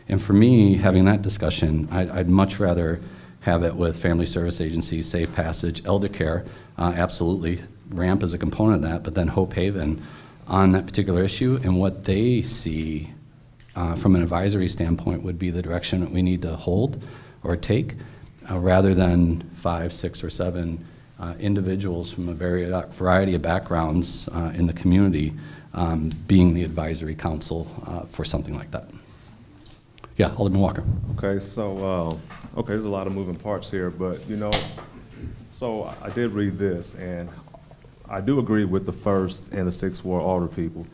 And for me, having that discussion, I'd much rather have it with Family Service Agency, Safe Passage, Elder Care, absolutely. RAMP is a component of that, but then Hope Haven on that particular issue, and what they see from an advisory standpoint would be the direction that we need to hold or take, rather than 5, 6, or 7 individuals from a variety of backgrounds in the community being the advisory council for something like that. Yeah, Alderman Walker. Okay, so, okay, there's a lot of moving parts here, but, you know, so I did read this, and I do agree with the 1st and the 6th Ward Alder people,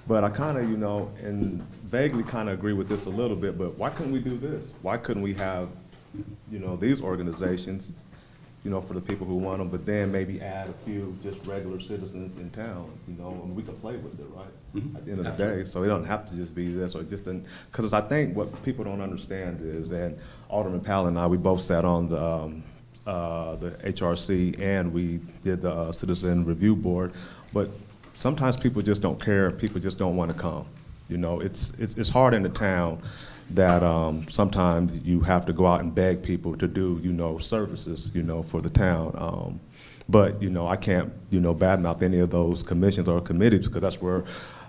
but I kind of, you know, and vaguely kind of agree with this a little bit, but why couldn't we do this? Why couldn't we have, you know, these organizations, you know, for the people who want them, but then maybe add a few just regular citizens in town, you know, and we can play with it, right? Mm-hmm. At the end of the day, so it don't have to just be this, or just, because I think what people don't understand is that Alderman Powell and I, we both sat on the HRC, and we did the Citizen Review Board, but sometimes people just don't care, people just don't want to come. You know, it's hard in the town that sometimes you have to go out and beg people to do, you know, services, you know, for the town. But, you know, I can't, you know, badmouth any of those commissions or committees, because that's where,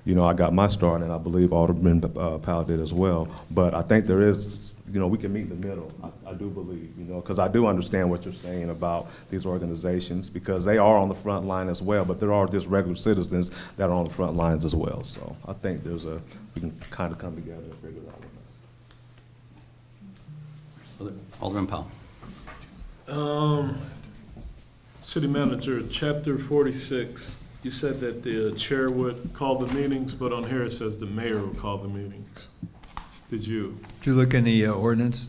you know, I got my start, and I believe Alderman Powell did as well. But I think there is, you know, we can meet in the middle, I do believe, you know, because I do understand what you're saying about these organizations, because they are on the front line as well, but there are just regular citizens that are on the front lines as well. So I think we can kind of come together and figure it out. Alderman Powell. City Manager, Chapter 46, you said that the chair would call the meetings, but on here it says the mayor would call the meetings. Did you? Did you look in the ordinance?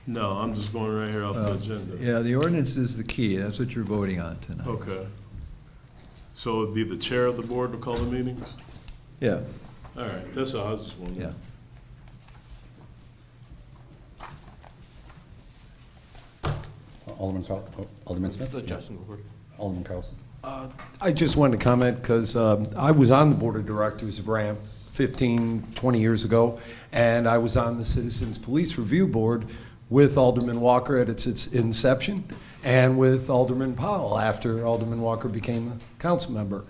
No, I'm just going right here off the agenda. Yeah, the ordinance is the key. That's what you're voting on tonight. Okay. So it'd be the chair of the board to call the meetings? Yeah. All right, that's all, I was just wondering. Yeah. Alderman Smith? Justin. Alderman Carlson. I just wanted to comment because I was on the board of directors of RAMP 15, 20 years ago, and I was on the Citizens Police Review Board with Alderman Walker at its inception, and with Alderman Powell after Alderman Walker became a council member.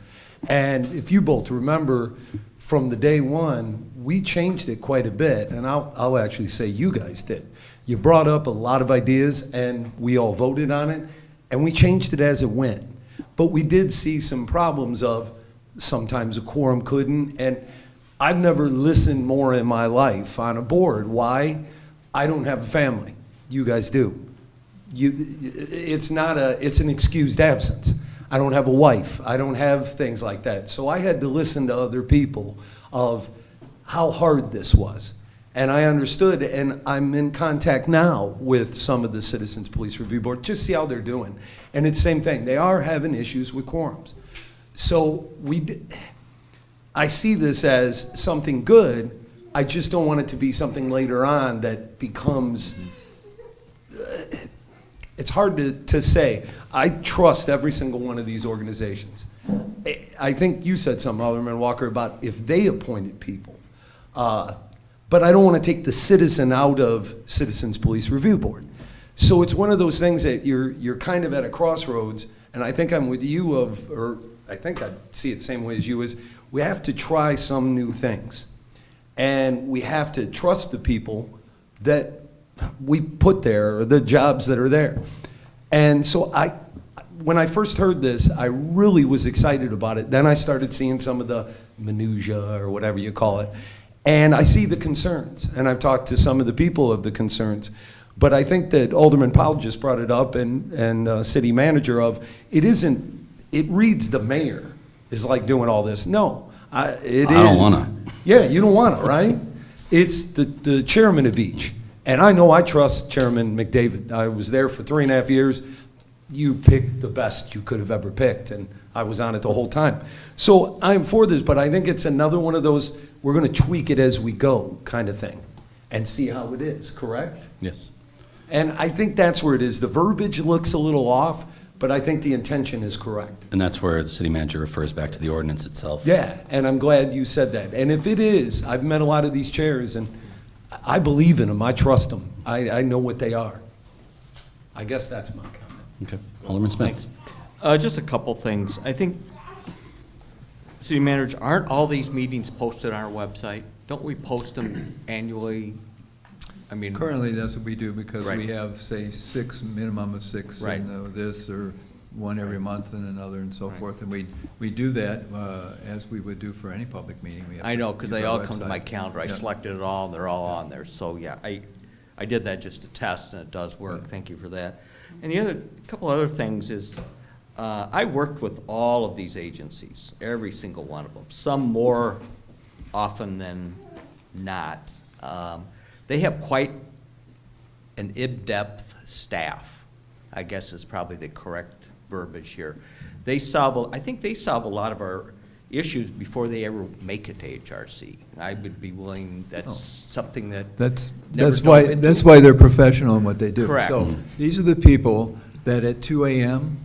And if you both remember, from the day one, we changed it quite a bit, and I'll actually say you guys did. You brought up a lot of ideas, and we all voted on it, and we changed it as it went. But we did see some problems of sometimes a quorum couldn't, and I've never listened more in my life on a board. Why? I don't have a family. You guys do. It's an excused absence. I don't have a wife. I don't have things like that. So I had to listen to other people of how hard this was. And I understood, and I'm in contact now with some of the Citizens Police Review Board, just see how they're doing. And it's the same thing. They are having issues with quorums. So I see this as something good. I just don't want it to be something later on that becomes, it's hard to say. I trust every single one of these organizations. I think you said something, Alderman Walker, about if they appointed people. But I don't want to take the citizen out of Citizens Police Review Board. So it's one of those things that you're kind of at a crossroads, and I think I'm with you or I think I see it the same way as you, is we have to try some new things. And we have to trust the people that we put there, or the jobs that are there. And so when I first heard this, I really was excited about it. Then I started seeing some of the minutia, or whatever you call it. And I see the concerns, and I've talked to some of the people of the concerns. But I think that Alderman Powell just brought it up, and city manager of, it reads the mayor is like doing all this. No, I don't want to. Yeah, you don't want to, right? It's the chairman of each. And I know I trust Chairman McDavid. I was there for 3.5 years. You picked the best you could have ever picked, and I was on it the whole time. So I'm for this, but I think it's another one of those, we're going to tweak it as we go kind of thing and see how it is, correct? Yes. And I think that's where it is. The verbiage looks a little off, but I think the intention is correct. And that's where the city manager refers back to the ordinance itself. Yeah, and I'm glad you said that. And if it is, I've met a lot of these chairs, and I believe in them. I trust them. I know what they are. I guess that's my comment. Okay. Alderman Smith. Just a couple things. I think, city manager, aren't all these meetings posted on our website? Don't we post them annually? I mean, currently that's what we do, because Right. we have, say, minimum of six, Right. and this, or one every month and another, and so forth. And we do that as we would do for any public meeting. We have I know, to because use they our all come to website. my calendar. I Yeah. selected it all, and they're all on there. So, yeah, I did that just to test, and it does work. Yeah. Thank you for that. And the other, couple other things is, I worked with all of these agencies, every single one of them, some more often than not. They have quite an in-depth staff, I guess is probably the correct verbiage here. I think they solve a lot of our issues before they ever make it to HRC. I would be willing, that's something that That's never why, dove into. that's why they're professional in what they do. Correct. So these are the people that at 2 a.m.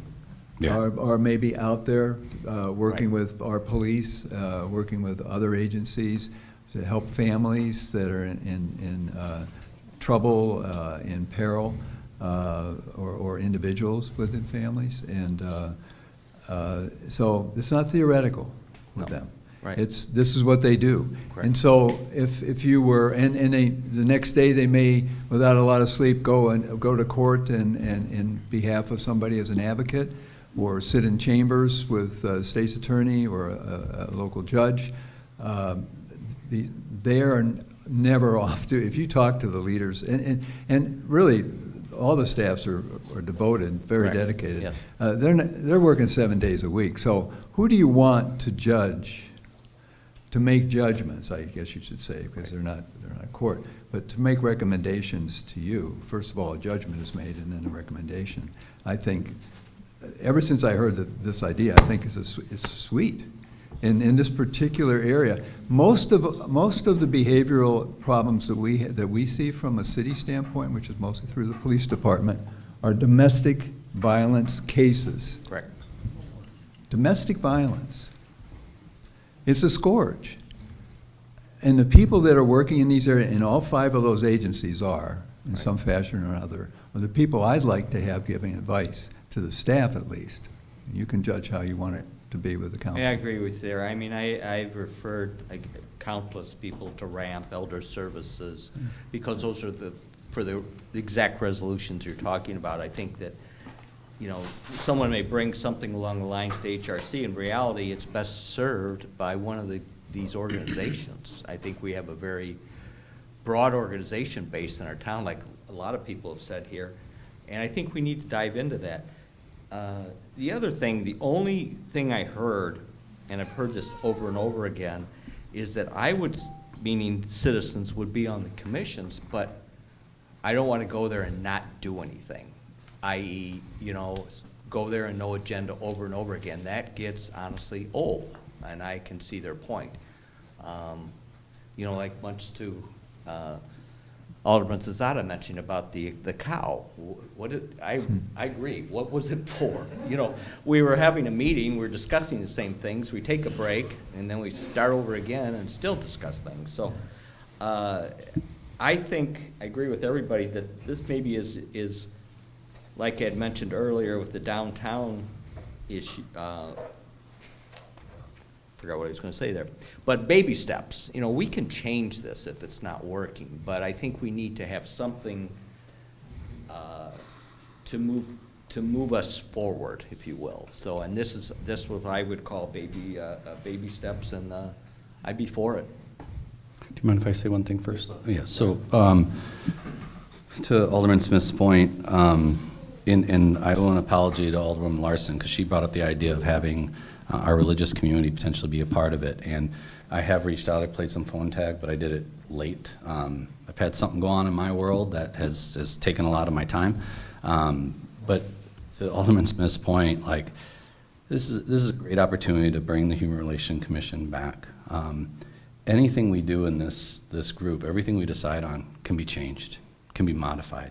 Yeah. are maybe out there working Right. with our police, working with other agencies to help families that are in trouble, in peril, or individuals within families. And so it's not theoretical with No. them. Right. This is what they do. Correct. And so if you were, and the next day they may, without a lot of sleep, go to court and in behalf of somebody as an advocate, or sit in chambers with a state's attorney or a local judge. They are never off to, if you talk to the leaders, and really, all the staffs are devoted, very Right. dedicated. Yes. They're working 7 days a week. So who do you want to judge, to make judgments, I guess you should say, because they're not court, but to make recommendations to you? First of all, a judgment is made and then a recommendation. I think, ever since I heard this idea, I think it's sweet. In this particular area, most of the behavioral problems that we see from a city standpoint, which is mostly through the police department, are domestic violence cases. Correct. Domestic violence. It's a scourge. And the people that are working in these areas, and all 5 of those agencies are, in some fashion or another, are the people I'd like to have giving advice to the staff at least. You can judge how you want it to be with the council. Yeah, I agree with you there. I mean, I've referred countless people to RAMP, Elder Services, because those are for the exact resolutions you're talking about. I think that, someone may bring something along the lines to HRC. In reality, it's best served by one of the these organizations. I think we have a very broad organization base in our town, like a lot of people have said here, and I think we need to dive into that. The other thing, the only thing I heard, and I've heard this over and over again, is that meaning citizens would be on the commissions, but I don't want to go there and not do anything, i.e., go there and no agenda over and over again. That gets honestly old, and I can see their point. Like much to Alderman Zazada mentioned about the cow. I agree. What was it for? We were having a meeting, we were discussing the same things, we take a break, and then we start over again and still discuss things. So I think, I agree with everybody that this maybe is like I had mentioned earlier with the downtown issue, forgot what I was going to say there, but baby steps. We can change this if it's not working, but I think we need to have something to move us forward, if you will. So, and this was I would call baby steps, and I'd be for it. Do you mind if I say one thing first? Yeah, so to Alderman Smith's point, and I owe an apology to Alderwoman Larson, because she brought up the idea of having our religious community potentially be a part of it. And I have reached out, I played some phone tag, but I did it late. I've had something go on in my world that has taken a lot of my time. But to Alderman Smith's point, this is a great opportunity to bring the Human Relations Commission back. Anything we do in this group, everything we decide on can be changed, can be modified.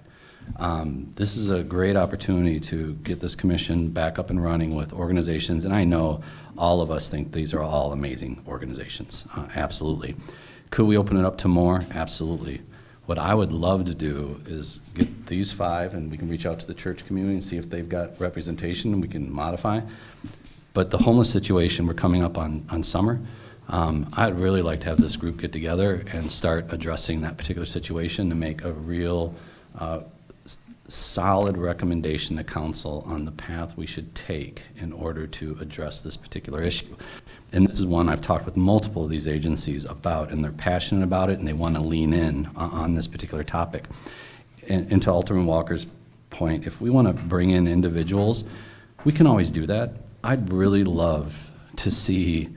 This is a great opportunity to get this commission back up and running with organizations, and I know all of us think these are all amazing organizations, absolutely. Could we open it up to more? Absolutely. What I would love to do is get these 5, and we can reach out to the church community and see if they've got representation and we can modify. But the homeless situation, we're coming up on summer. I'd really like to have this group get together and start addressing that particular situation to make a real solid recommendation to council on the path we should take in order to address this particular issue. And this is one I've talked with multiple of these agencies about, and they're passionate about it, and they want to lean in on this particular topic. And to Alderman Walker's point, if we want to bring in individuals, we can always do that. I'd really love to see,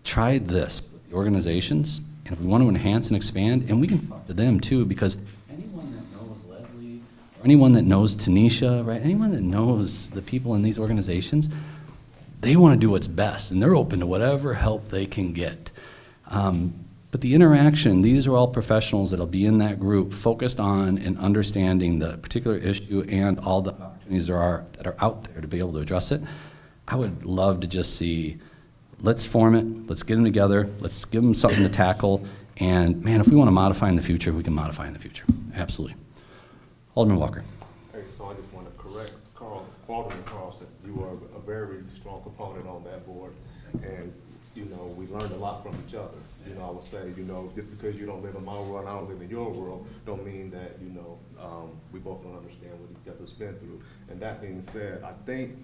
try this, organizations, and if we want to enhance and expand, and we can talk to them too, because anyone that knows Leslie, or anyone that knows Tanisha, right, anyone that knows the people in these organizations, they want to do what's best, and they're open to whatever help they can get. But the interaction, these are all professionals that'll be in that group focused on and understanding the particular issue and all the opportunities that are out there to be able to address it. I would love to just see, let's form it, let's get them together, let's give them something to tackle, and man, if we want to modify in the future, we can modify in the future. Absolutely. Alderman Walker. Hey, so I just want to correct Alderman Carlson. You are a very strong component on that board, and we learned a lot from each other. I would say, just because you don't live in my world and I don't live in your world, don't mean that, we both don't understand what each other's been through. And that being said, I think,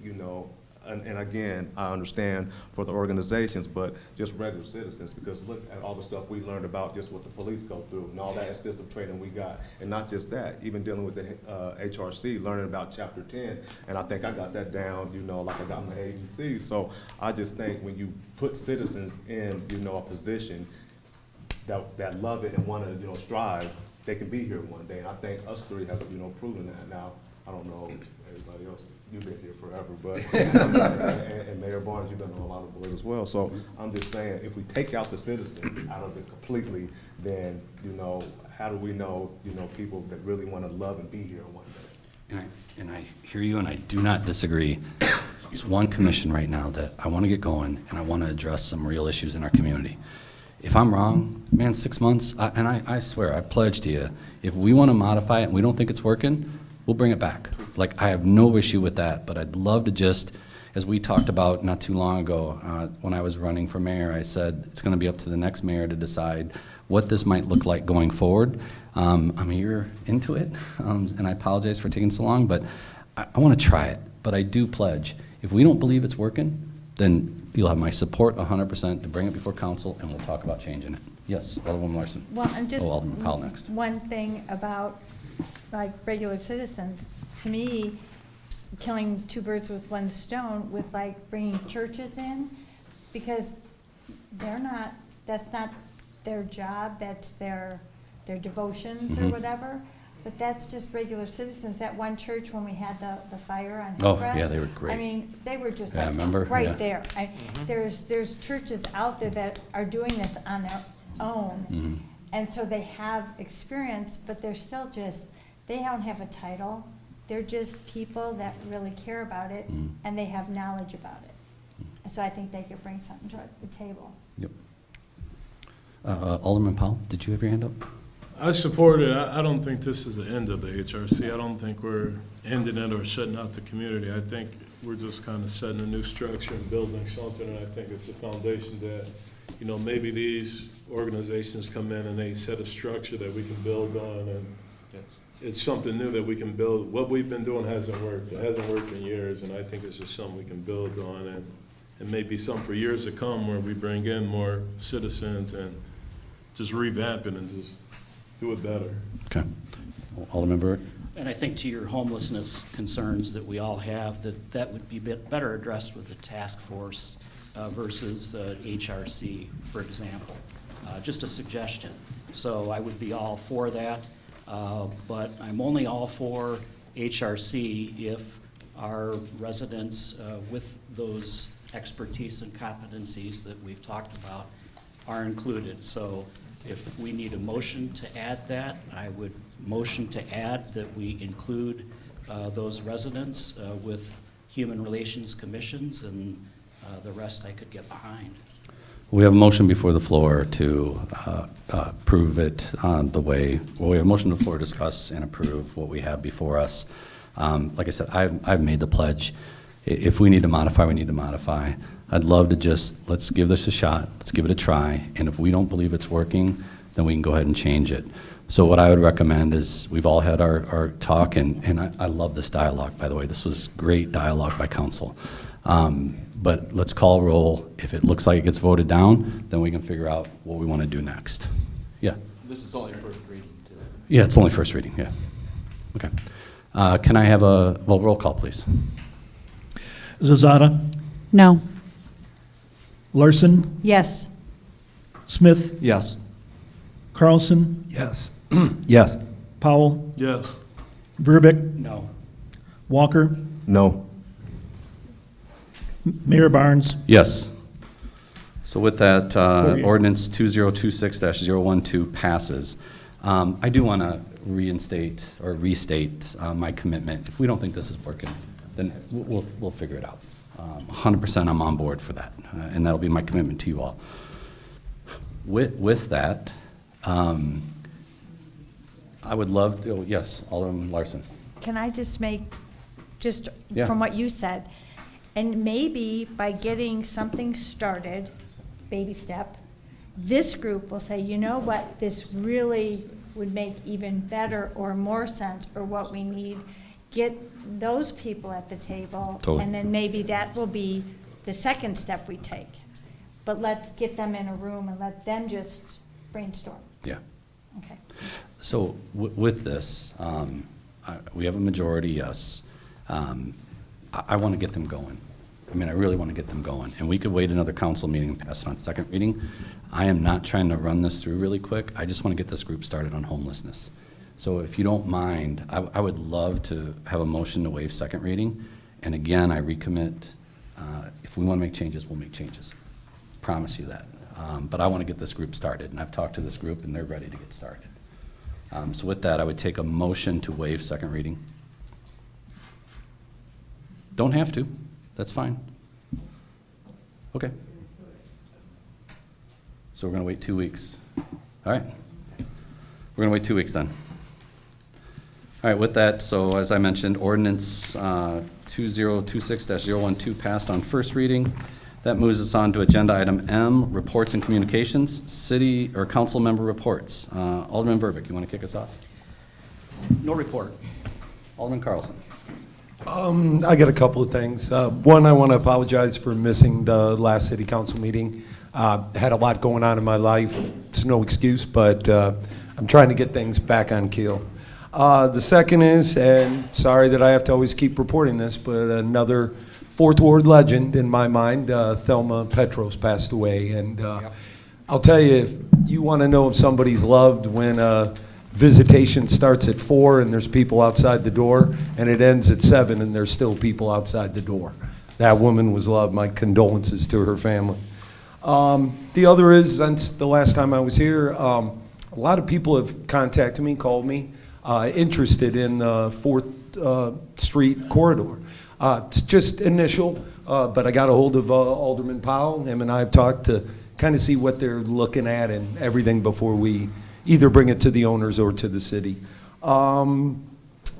and again, I understand for the organizations, but just regular citizens, because look at all the stuff we learned about just what the police go through and all that extensive training we got. And not just that, even dealing with the HRC, learning about Chapter 10, and I think I got that down, like I got my agency. So I just think when you put citizens in, a position that love it and want to, strive, they can be here one day. And I think us three have, proven that. Now, I don't know everybody else. You've been here forever, but and Mayor Barnes, you've been on a lot of boards as well. So I'm just saying, if we take out the citizen out of it completely, then how do we know people that really want to love and be here one day? And I hear you, and I do not disagree. It's one commission right now that I want to get going, and I want to address some real issues in our community. If I'm wrong, man, 6 months, and I swear, I pledge to you, if we want to modify it and we don't think it's working, we'll bring it back. I have no issue with that, but I'd love to just, as we talked about not too long ago, when I was running for mayor, I said it's going to be up to the next mayor to decide what this might look like going forward. I'm a year into it, and I apologize for taking so long, but I want to try it. But I do pledge, if we don't believe it's working, then you'll have my support 100% to bring it before council, and we'll talk about changing it. Yes, Alderwoman Larson. Well, and just Oh, Alderman Powell next. one thing about, like, regular citizens, to me, killing two birds with one stone with, like, bringing churches in, because they're not, that's not their job, that's their devotions or Mhm. whatever, but that's just regular citizens. That one church, when we had the fire on Oh, Hillcrest, yeah, they were great. I mean, they were just Yeah, like remember? Yeah. right there. There's churches out there that are doing this on their own, Mhm. and so they have experience, but they're still just, they don't have a title. They're just people that really care about it, Mhm. and they have knowledge about it. So I think they could bring something to the table. Yep. Alderman Powell, did you have your hand up? I support it. I don't think this is the end of the HRC. I don't think we're ending it or shutting out the community. I think we're just kind of setting a new structure and building something, and I think it's a foundation that, you know, maybe these organizations come in and they set a structure that we can build on, and it's something new that we can build. What we've been doing hasn't worked. It hasn't worked in years, and I think it's just something we can build on, and maybe something for years to come where we bring in more citizens and just revamp it and just do it better. Okay. Alderman Burke? And I think to your homelessness concerns that we all have, that would be better addressed with the task force versus HRC, for example. Just a suggestion. So I would be all for that, but I'm only all for HRC if our residents with those expertise and competencies that we've talked about are included. So if we need a motion to add that, I would motion to add that we include those residents with human relations commissions, and the rest I could get behind. We have a motion before the floor to approve it the way, well, we have a motion on the floor to discuss and approve what we have before us. Like I said, I've made the pledge. If we need to modify, we need to modify. I'd love to just, let's give this a shot, let's give it a try, and if we don't believe it's working, then we can go ahead and change it. So what I would recommend is, we've all had our talk, and I love this dialogue, by the way. This was great dialogue by council. But let's call roll. If it looks like it gets voted down, then we can figure out what we want to do next. Yeah? This is only first reading, too. Yeah, it's only first reading, yeah. Okay. Can I have a, well, roll call, please? Zazada, No. Larson, Yes. Smith, Yes. Carlson, Yes. Yes. Powell, Yes. Verbic, No. Walker, No. Mayor Barnes. Yes. So with that, Okay. ordinance 2026-012 passes. I do want to reinstate or restate my commitment. If we don't think this is working, then we'll figure it out. 100% I'm on board for that, and that'll be my commitment to you all. With that, I would love, oh, yes, Alderman Larson. Can I just make, just Yeah. from what you said, and maybe by getting something started, baby step, this group will say, you know what, this really would make even better or more sense, or what we need. Get those people at the table. Totally. And then maybe that will be the second step we take. But let's get them in a room and let them just brainstorm. Yeah. Okay. So with this, we have a majority yes. I want to get them going. I mean, I really want to get them going. And we could wait another council meeting and pass it on second reading. I am not trying to run this through really quick. I just want to get this group started on homelessness. So if you don't mind, I would love to have a motion to waive second reading. And again, I recommit, if we want to make changes, we'll make changes. Promise you that. But I want to get this group started, and I've talked to this group, and they're ready to get started. So with that, I would take a motion to waive second reading. Don't have to. That's fine. Okay. So we're going to wait 2 weeks. All right. We're going to wait 2 weeks then. All right, with that, so as I mentioned, ordinance 2026-012 passed on first reading. That moves us on to agenda item M, reports and communications, city or council member reports. Alderman Verbic, you want to kick us off? No report. Alderman Carlson. I got a couple of things. One, I want to apologize for missing the last city council meeting. Had a lot going on in my life. It's no excuse, but I'm trying to get things back on keel. The second is, and sorry that I have to always keep reporting this, but another Fourth Ward legend in my mind, Thelma Petros passed away. And I'll tell you, if you want to know if somebody's loved when visitation starts at 4 and there's people outside the door, and it ends at 7 and there's still people outside the door. That woman was loved. My condolences to her family. The other is, since the last time I was here, a lot of people have contacted me, called me, interested in the 4th Street corridor. It's just initial, but I got a hold of Alderman Powell. Him and I have talked to kind of see what they're looking at and everything before we either bring it to the owners or to the city. Then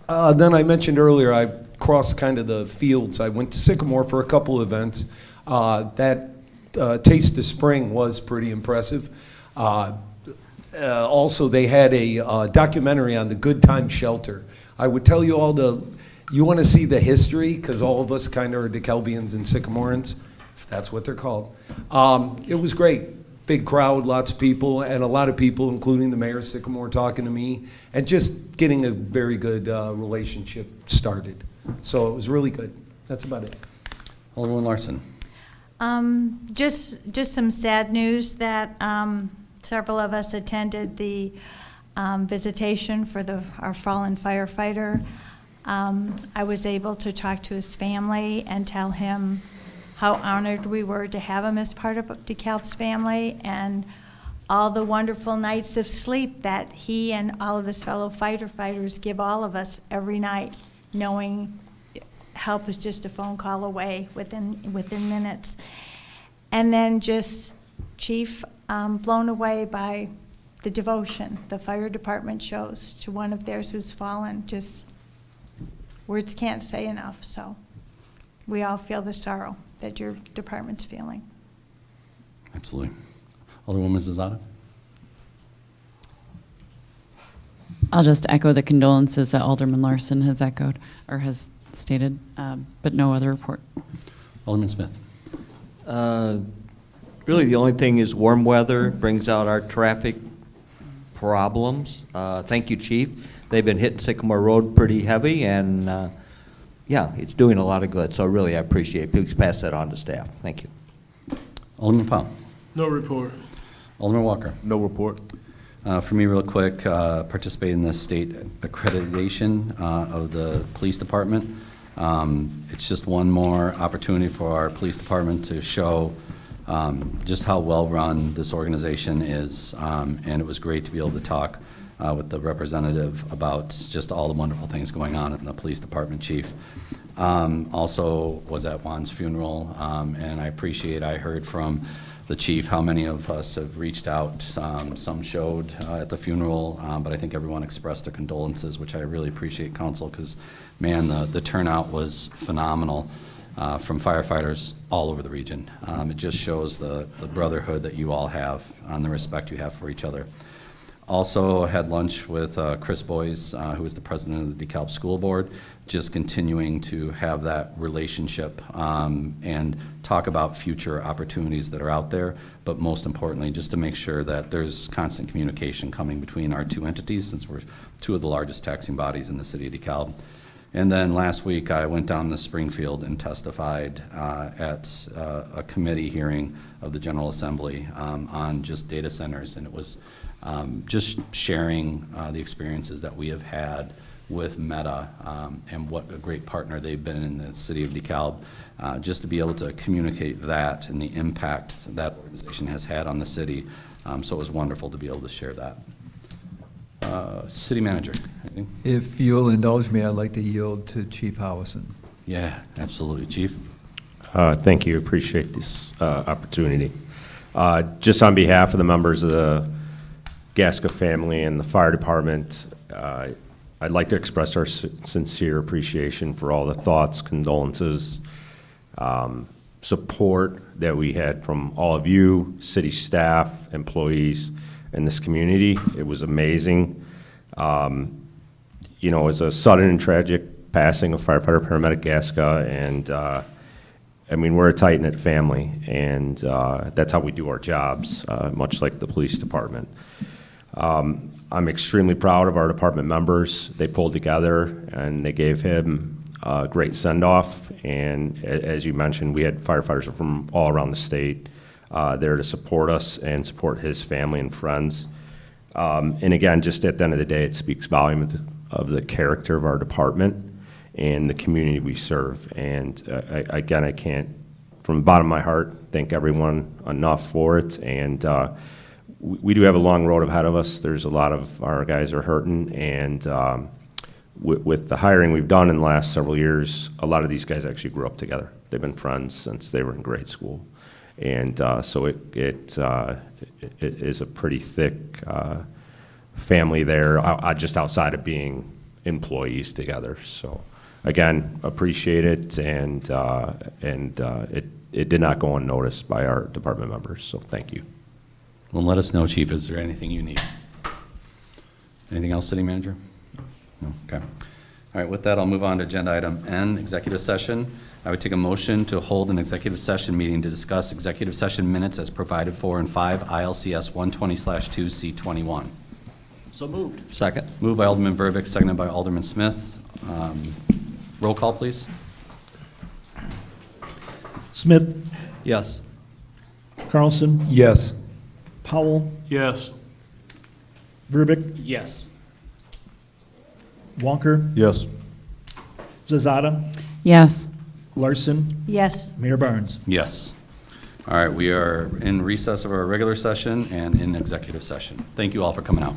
I mentioned earlier, I crossed kind of the fields. I went to Sycamore for a couple events. That Taste of Spring was pretty impressive. Also, they had a documentary on the Good Time Shelter. I would tell you all you want to see the history, because all of us kind of are DeKalbians and Sycamoreans, if that's what they're called. It was great. Big crowd, lots of people, and a lot of people, including the mayor of Sycamore, talking to me, and just getting a very good relationship started. So it was really good. That's about it. Alderman Larson. Just some sad news that several of us attended the visitation for our fallen firefighter. I was able to talk to his family and tell him how honored we were to have him as part of DeKalb's family, and all the wonderful nights of sleep that he and all of his fellow firefighters give all of us every night, knowing help is just a phone call away within minutes. And then just, Chief, blown away by the devotion the fire department shows to one of theirs who's fallen. Just words can't say enough. So we all feel the sorrow that your department's feeling. Absolutely. Alderwoman Zazada. I'll just echo the condolences that Alderman Larson has echoed or has stated, but no other report. Alderman Smith. Really, the only thing is warm weather brings out our traffic problems. Thank you, Chief. They've been hitting Sycamore Road pretty heavy, and yeah, it's doing a lot of good. So really, I appreciate it. Please pass that on to staff. Thank you. Alderman Powell. No report. Alderman Walker. No report. For me, real quick, participate in the state accreditation of the police department. It's just one more opportunity for our police department to show just how well-run this organization is, and it was great to be able to talk with the representative about just all the wonderful things going on in the police department, Chief. Also was at Juan's funeral, and I heard from the chief how many of us have reached out. Some showed at the funeral, but I think everyone expressed their condolences, which I really appreciate, Council, because, man, the turnout was phenomenal from firefighters all over the region. It just shows the brotherhood that you all have and the respect you have for each other. Also had lunch with Chris Boyes, who is the president of the DeKalb School Board, just continuing to have that relationship and talk about future opportunities that are out there, but most importantly, just to make sure that there's constant communication coming between our two entities, since we're two of the largest taxing bodies in the city of DeKalb. And then last week, I went down to Springfield and testified at a committee hearing of the General Assembly on just data centers, and it was just sharing the experiences that we have had with Meta and what a great partner they've been in the city of DeKalb, just to be able to communicate that and the impact that organization has had on the city. So it was wonderful to be able to share that. City Manager. If you'll indulge me, I'd like to yield to Chief Howison. Yeah, absolutely. Chief. Thank you. Appreciate this opportunity. Just on behalf of the members of the Gasca family and the fire department, I'd like to express our sincere appreciation for all the thoughts, condolences, support that we had from all of you, city staff, employees, in this community. It was amazing. You know, it was a sudden and tragic passing of firefighter paramedic Gasca, and I mean, we're a tight-knit family, and that's how we do our jobs, much like the police department. I'm extremely proud of our department members. They pulled together, and they gave him a great send-off, and as you mentioned, we had firefighters from all around the state there to support us and support his family and friends. And again, just at the end of the day, it speaks volumes of the character of our department and the community we serve. And again, I can't, from the bottom of my heart, thank everyone enough for it. And we do have a long road ahead of us. There's a lot of our guys are hurting, and with the hiring we've done in the last several years, a lot of these guys actually grew up together. They've been friends since they were in grade school. And so it is a pretty thick family there, just outside of being employees together. So again, appreciate it, and it did not go unnoticed by our department members, so thank you. Well, let us know, Chief, is there anything you need? Anything else, City Manager? No? Okay. All right, with that, I'll move on to agenda item N, executive session. I would take a motion to hold an executive session meeting to discuss executive session minutes as provided for in 5 ILCS 120/2C21. So moved. Second. Moved by Alderman Verbeek, seconded by Alderman Smith. Roll call, please. Smith, Yes. Carlson, Yes. Powell, Yes. Verbic, Yes. Walker, Yes. Zazada, Yes. Larson, Yes. Mayor Barnes. Yes. All right, we are in recess of our regular session and in executive session. Thank you all for coming out.